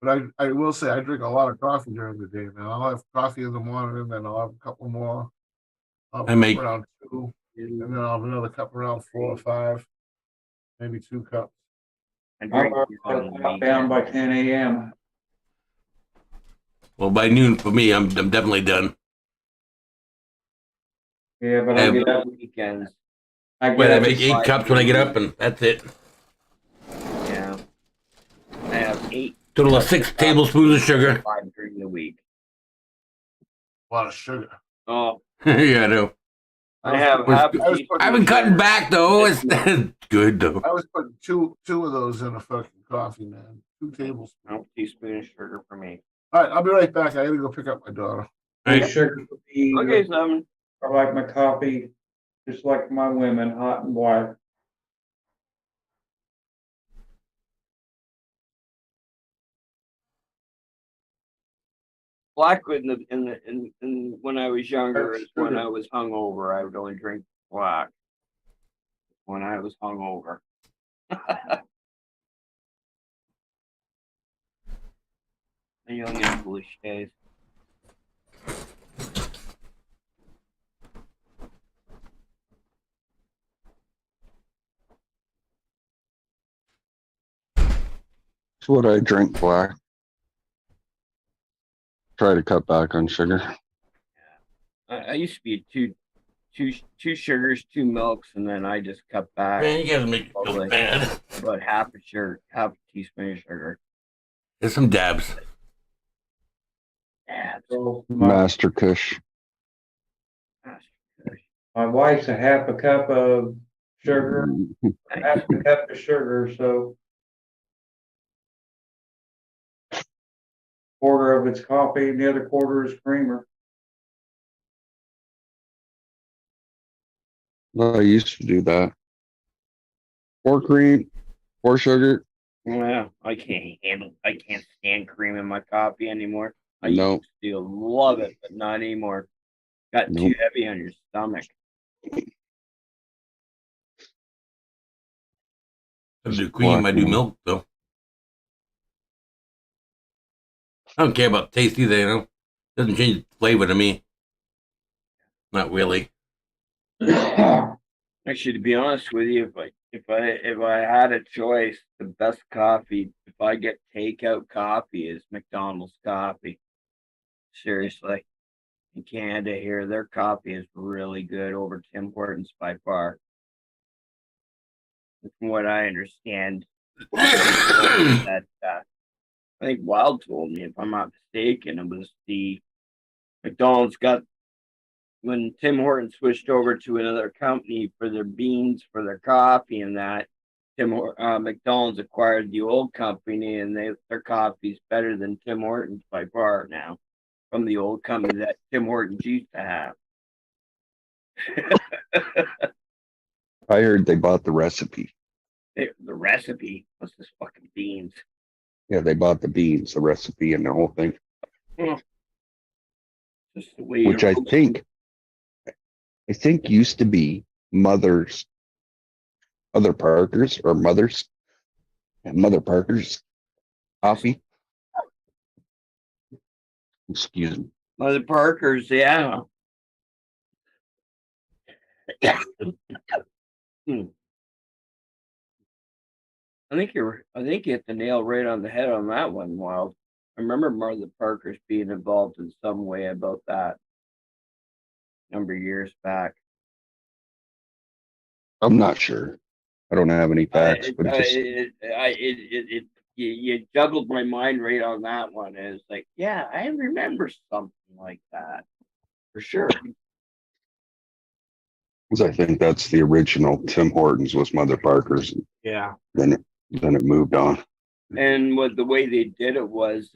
But I will say I drink a lot of coffee during the day, man. I'll have coffee in the morning, and then I'll have a couple more. I'll have around 2, and then I'll have another cup around 4 or 5, maybe 2 cups. I'm down by 10 a.m. Well, by noon for me, I'm definitely done. Yeah, but I get up weekends. I make 8 cups when I get up, and that's it. Yeah. I have 8. Total of 6 tablespoons of sugar. 5 during the week. A lot of sugar. Oh. Yeah, I know. I've been cutting back though. It's good though. I was putting two of those in a fucking coffee, man. 2 tablespoons. No teaspoon of sugar for me. All right, I'll be right back. I gotta go pick up my daughter. Sugar for me. Okay, Simon. I like my coffee just like my women, hot and white. Black in when I was younger is when I was hungover. I would only drink black when I was hungover. The young and foolish days. That's what I drink black. Try to cut back on sugar. I used to be two sugars, 2 milks, and then I just cut back. Man, you gotta make it feel bad. About half a teaspoon of sugar. There's some dabs. Master Kush. My wife's a half a cup of sugar, half a cup of sugar, so quarter of it's coffee and the other quarter is creamer. I used to do that. 4 cream, 4 sugar. Yeah, I can't stand cream in my coffee anymore. I Nope. used to love it, but not anymore. Got too heavy on your stomach. I do cream, I do milk though. I don't care about taste either, Doesn't change the flavor to me. Not really. Actually, to be honest with you, if I had a choice, the best coffee, if I get takeout coffee, is McDonald's coffee. Seriously. In Canada here, their coffee is really good over Tim Hortons by far. From what I understand, that I think Wild told me, if I'm not mistaken, it was the McDonald's got when Tim Hortons switched over to another company for their beans for their coffee, and that McDonald's acquired the old company, and their coffee's better than Tim Hortons by far now, from the old company that Tim Hortons used to have. I heard they bought the recipe. The recipe was this fucking beans. Yeah, they bought the beans, the recipe, and the whole thing. Just the way Which I think used to be Mother Parker's or Mother's and Mother Parker's coffee. Excuse me. Mother Parker's, yeah. I think you hit the nail right on the head on that one, Wild. I remember Martha Parker's being involved in some way about that a number of years back. I'm not sure. I don't have any facts, but it's just, You juggled my mind right on that one. And it's like, yeah, I remember something like that for sure. 'cause I think that's the original. Tim Hortons was Mother Parker's. Yeah. Then it moved on. And what the way they did it was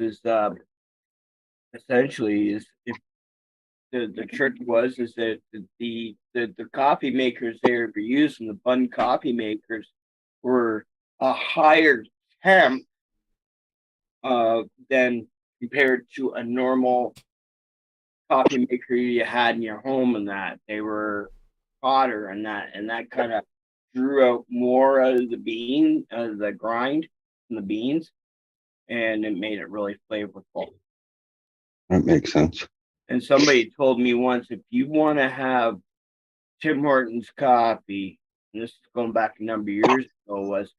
essentially is if the trick was is that the coffee makers they were using, the bun coffee makers, were a higher temp than compared to a normal coffee maker you had in your home, and that they were hotter, and that kind of drew out more out of the grind from the beans, and it made it really flavorful. That makes sense. And somebody told me once, if you want to have Tim Hortons coffee, and this is going back a number of years ago, was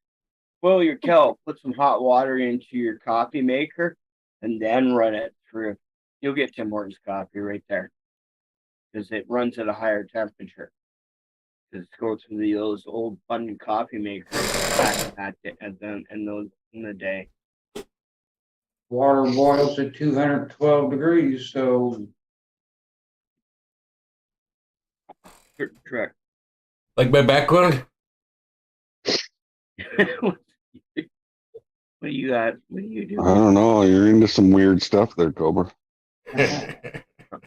boil your kettle, put some hot water into your coffee maker, and then run it through. You'll get Tim Hortons coffee right there, because it runs at a higher temperature. Because it goes through those old bun coffee makers back in the day. Water boils at 212 degrees, so Correct. Like my background? What do you got? What do you do? I don't know. You're into some weird stuff there, Cobra.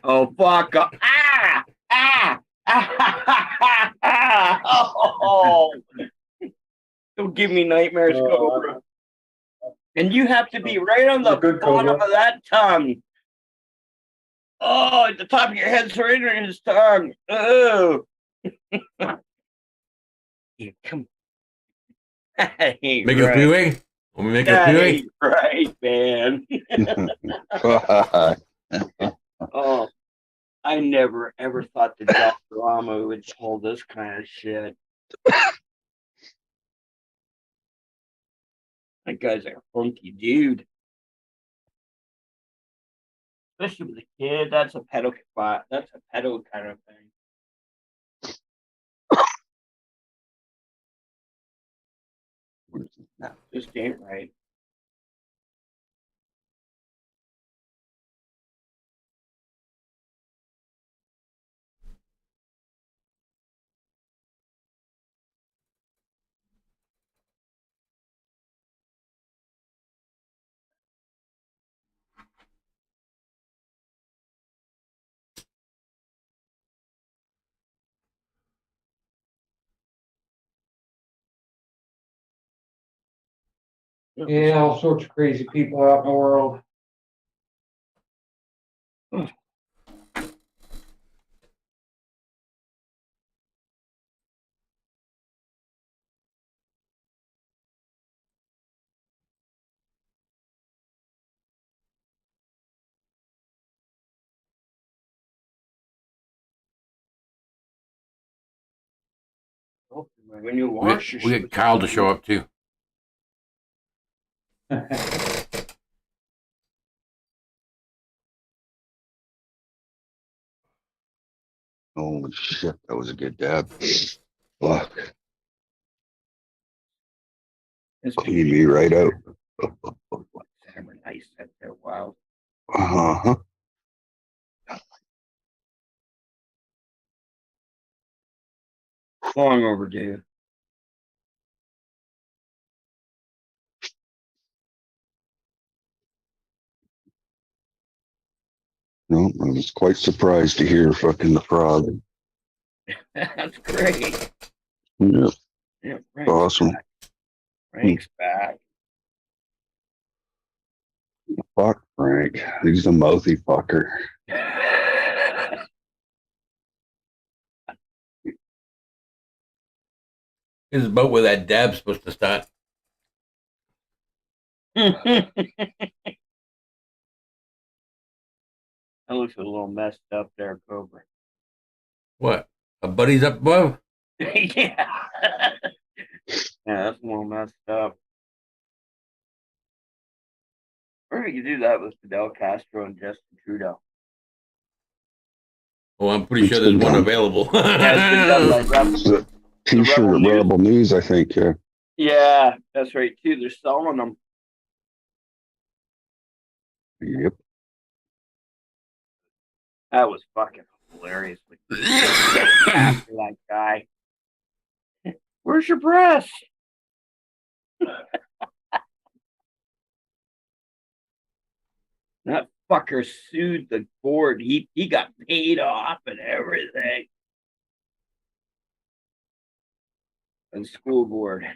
Oh, fuck. Ah! Ah! Ah! Oh! Don't give me nightmares, Cobra. And you have to be right on the Good, bottom Cobra. of that tongue. Oh, at the top of your head's right on his tongue. Oh. Yeah, come on. That ain't Make it a right. three-way? Want me to make it a That three-way? ain't right, man. Oh, I never ever thought the Dollarama would pull this kind of shit. That guy's a funky dude. Especially with a kid, that's a pedo spot. That's a pedo kind of thing. No, just ain't right. yeah, all sorts of crazy people out in the world. When you We wash get, your we get Kyle to show up too. Holy shit, that was a good dab. Fuck. Cleaned me right out. Hammer nice at their wild. Uh-huh. Long overdue. No, I was quite surprised to hear fucking the frog. That's great. Yep, Yeah, Frank's awesome. back. Frank's back. Fuck Frank. He's a mouthy fucker. This is about where that dab's supposed to start. That looks a little messed up there, Cobra. What? A buddy's up above? Yeah. Yeah, that's a little messed up. wonder if you could do that with Fidel Castro and Justin Trudeau. Oh, I'm pretty sure It's there's been one done. available. Yeah, it's been done by It's a T-shirt Rebel at News. Rebel News, I think. Yeah. Yeah, that's right too. They're selling them. Yep. That was fucking hilarious. After that guy. Where's your breast? That fucker sued the board. He got paid off and everything. And school board.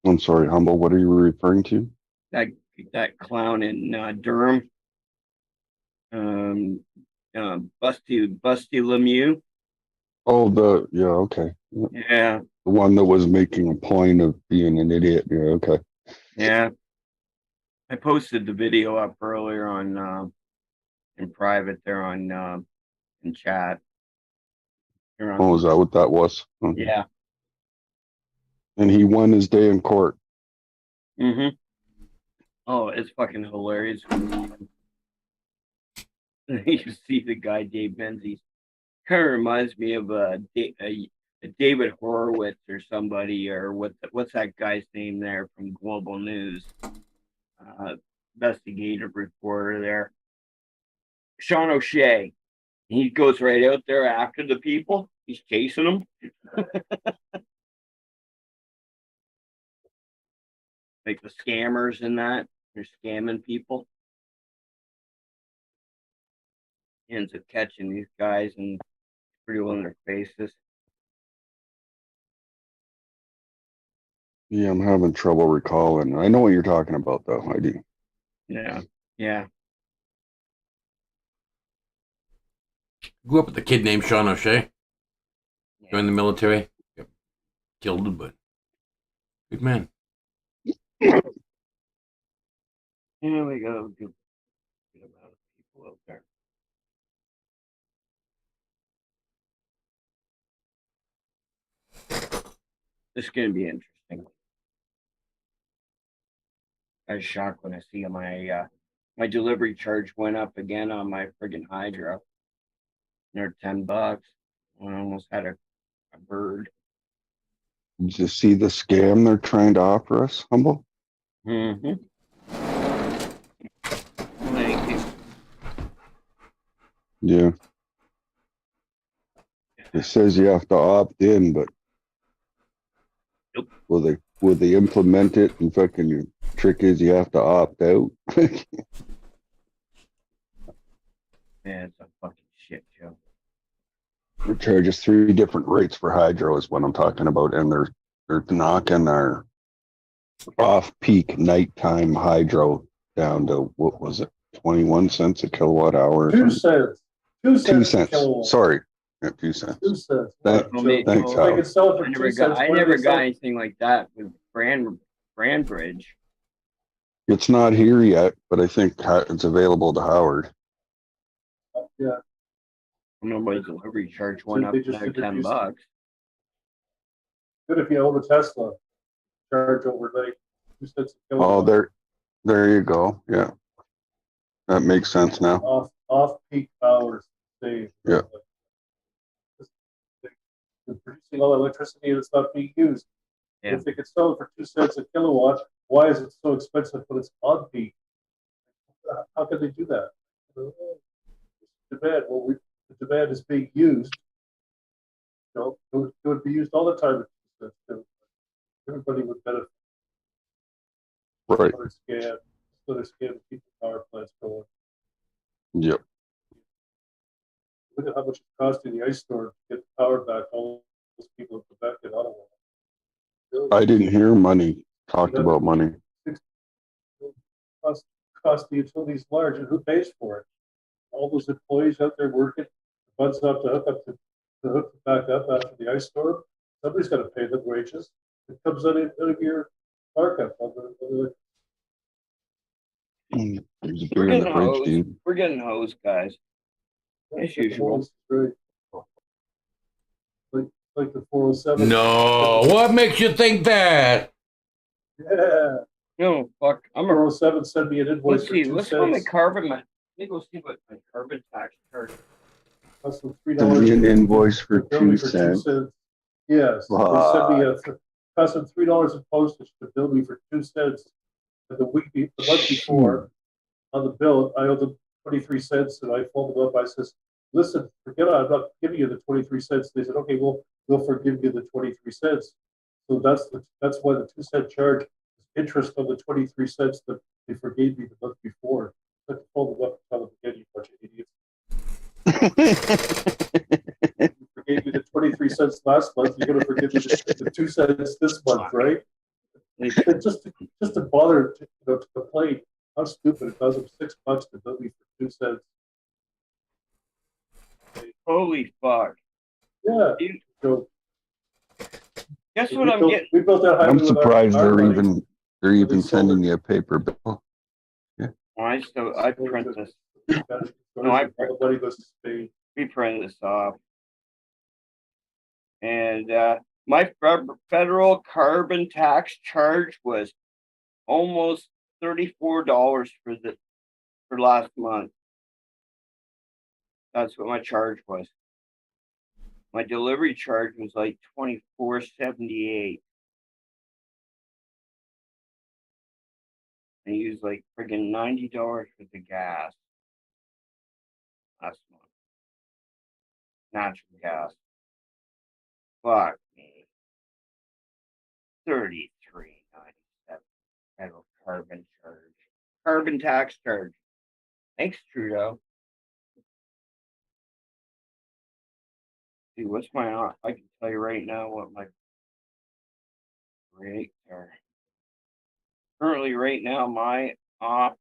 I'm sorry, Humble. What are you referring to? That clown in Durham. Busty Lemieux. Oh, yeah, okay. Yeah. Yeah, The one that was making a point of being an idiot. Yeah, okay. yeah. I posted the video up earlier on in private there on in chat. Oh, is that what that was? Okay. Yeah. And he won his day in court. Mm-hmm. Oh, it's fucking hilarious. You see the guy Dave Menzies. Kind of reminds me of a David Horowitz or somebody, or what's that guy's name there from Global News? Investigative reporter there. Sean O'Shea. He goes right out there after the people. He's chasing them. Like the scammers and that. They're scamming people. He ends up catching these guys and pretty well in their faces. Yeah, I'm having trouble recalling. I know what you're talking about, though. I do. Yeah. Yeah. Grew up with a kid named Sean O'Shea. Joined the military. Yep. Killed him, but good man. Here we go. Good amount of people out there. This is going to be interesting. I was shocked when I see my delivery charge went up again on my friggin' Hydro. They're $10. I almost had a bird. Did you see the scam they're trying to offer us, Humble? Mm-hmm. Thank you. Yeah. It says you have to opt in, but Nope. will they implement it? And fucking your trick is you have to opt out. Man, it's a fucking shit show. They charge us 3 different rates for hydro is what I'm talking about, and they're knocking our off-peak nighttime hydro down to what was it, 21 cents a kilowatt hour? 2 cents. 2 cents. 2 a cents. kilowatt. Sorry, yeah, 2 cents. 2 cents. Thank- Well, me- Thanks, well, They Howard. can sell it for I 2 never cents. got What do they sell? anything like that with Brand Bridge. It's not here yet, but I think it's available to Howard. Yeah, Nobody's delivery charge went up They just another introduced it. $10. good if you own a Tesla. Charge overnight, 2 cents a Oh, kilowatt. there you go. Yeah, that makes sense now. Off peak hours. They. Yeah. They're producing all the electricity that's not being used. Yeah. If they could sell it for 2 cents a kilowatt, why is it so expensive when it's on peak? How could they do that? Demand. Well, the demand is being used. You know, it would be used all the time. Everybody would benefit. Right. Another scam to keep the power plants going. Yep. Look at how much it cost in the ice storm to get the power back. All those people in Quebec and Ottawa. I didn't hear money talked about money. Cost the utilities large, and who pays for it? All those employees out there working, Budds have to hook it back up after the ice storm. Somebody's got to pay the wages. It comes out of your markup. There's a beer in the fridge, dude. We're getting hosed, guys. As usual. Right. like the 407. No, what makes you think that? Yeah, No, fuck. I'm a. 407 sent me an invoice Let's for see. 2 Let's go my cents. carbon. Let me go see what my carbon tax charge. That's the Send me an $3. invoice for Bill me 2 for 2 cents. cents. Yes, they sent me cost them $3 in postage to bill me for 2 cents. And the month before, on the bill, I owed them 23 cents, and I phoned them up. I says, "Listen, forget it. I'm not giving you the 23 cents." They said, "Okay, well, we'll forgive you the 23 cents." So that's why the 2 cent charge is interest on the 23 cents that they forgave me the month before. I had to phone them up and tell them again, "You bunch of idiots. You forgave me the 23 cents last month. You're going to forgive me the 2 cents this month, right?" And just to bother to complain how stupid it does them $6 to bill me for 2 cents. Holy fuck! Yeah. Dude, So guess what I'm getting? we built that highway I'm with surprised our money. they're even We sold sending it. you a paper bill. I print this. No, all the money goes to Spain. We print this off. And my federal carbon tax charge was almost $34 for last month. That's what my charge was. My delivery charge was like $24.78. I used like friggin' $90 for the gas last month. Natural gas. Fuck me. $33.97 federal carbon charge. Carbon tax charge. Thanks, Trudeau. See, what's my I can tell you right now what my rates are. Currently, right now, my off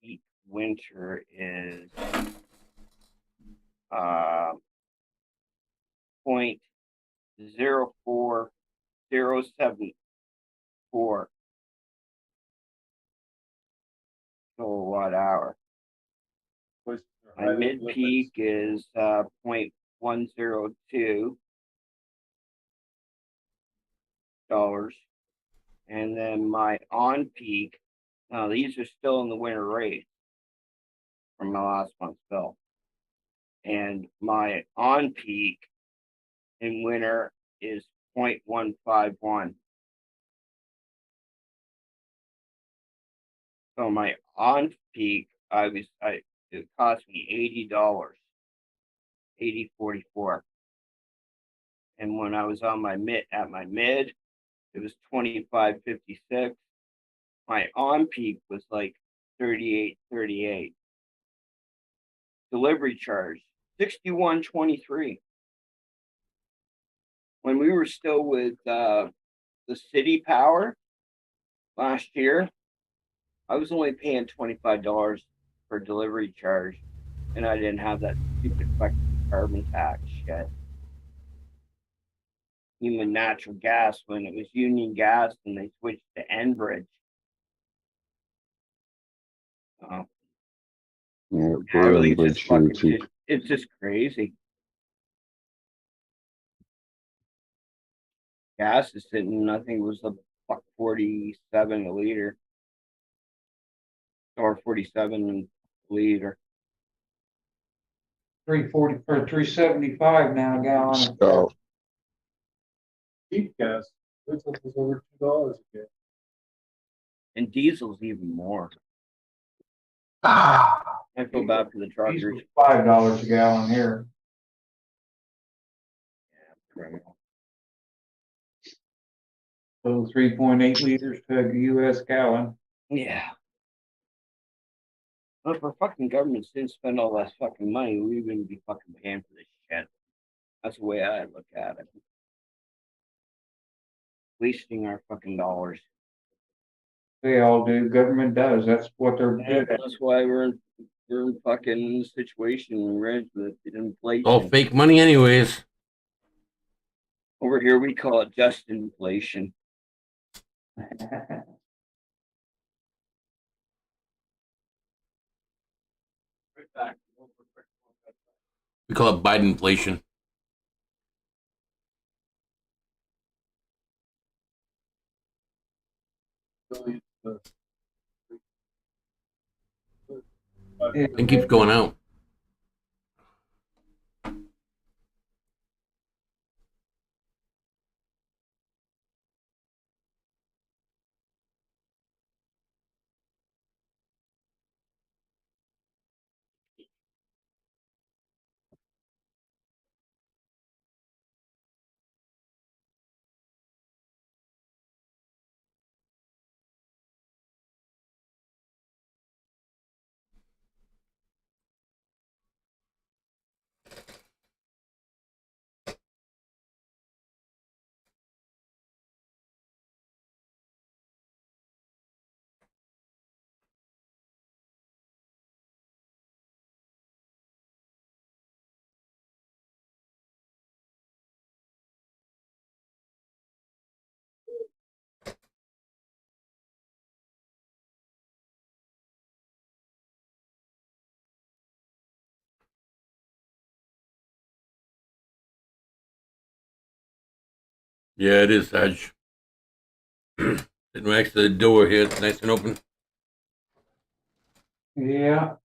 peak winter is 0.04074 kilowatt hour. My mid peak is 0.102 dollars, and then my on peak. Now these are still in the winter rate from my last month's bill, and my on peak in winter is 0.151. So my on peak, it cost me $80, $80.44. And when I was on my mid, it was $25.56. My on peak was like $38.38. Delivery charge $61.23. When we were still with the city power last year, I was only paying $25 for delivery charge, and I didn't have that stupid fucking carbon tax shit. Even natural gas, when it was Union Gas and they switched to Enbridge. Yeah, Everything's Bridge just here fucking too. it's just crazy. Gas is sitting, I think it was a buck 47 a liter. Or 47 a liter. 340 or 375 now a gallon. So Cheap gas. It's over $2 again. And diesel's even more. Ah, I feel bad for the truckers. $5 a gallon here. Criminal. So 3.8 liters to a US gallon. Yeah. But if our fucking governments didn't spend all that fucking money, we wouldn't be fucking paying for this shit. That's the way I look at it. Wasting our fucking dollars. They all do. Government does. That's what they're And good at. that's why we're in fucking situation we're in with inflation. All fake money, anyways. Over here we call it just inflation. We call it Biden inflation. Really, It keeps going out. Yeah, it is, Sarge. Sitting next to the door here. It's nice and open. Yeah.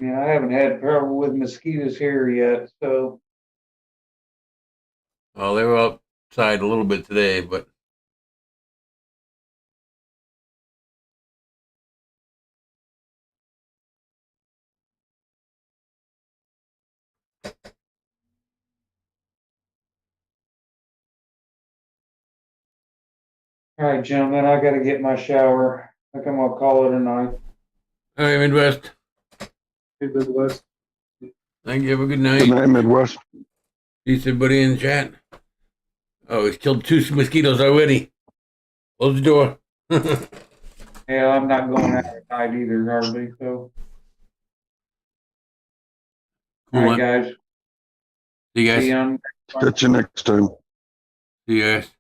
Yeah, I haven't had trouble with mosquitoes here yet, so Well, they were outside a little bit today, but all right, gentlemen, I gotta get my shower. I think I'm gonna call it a night. all right, Midwest. Midwest. Thank you. Have a good Good night. night, Midwest. Peace, everybody in the chat. Oh, he's killed 2 mosquitoes already. Close the door. Yeah, I'm not going out at night either, hardly, so. All Cool. right, guys. See you See guys. you on Catch you next time. See you guys.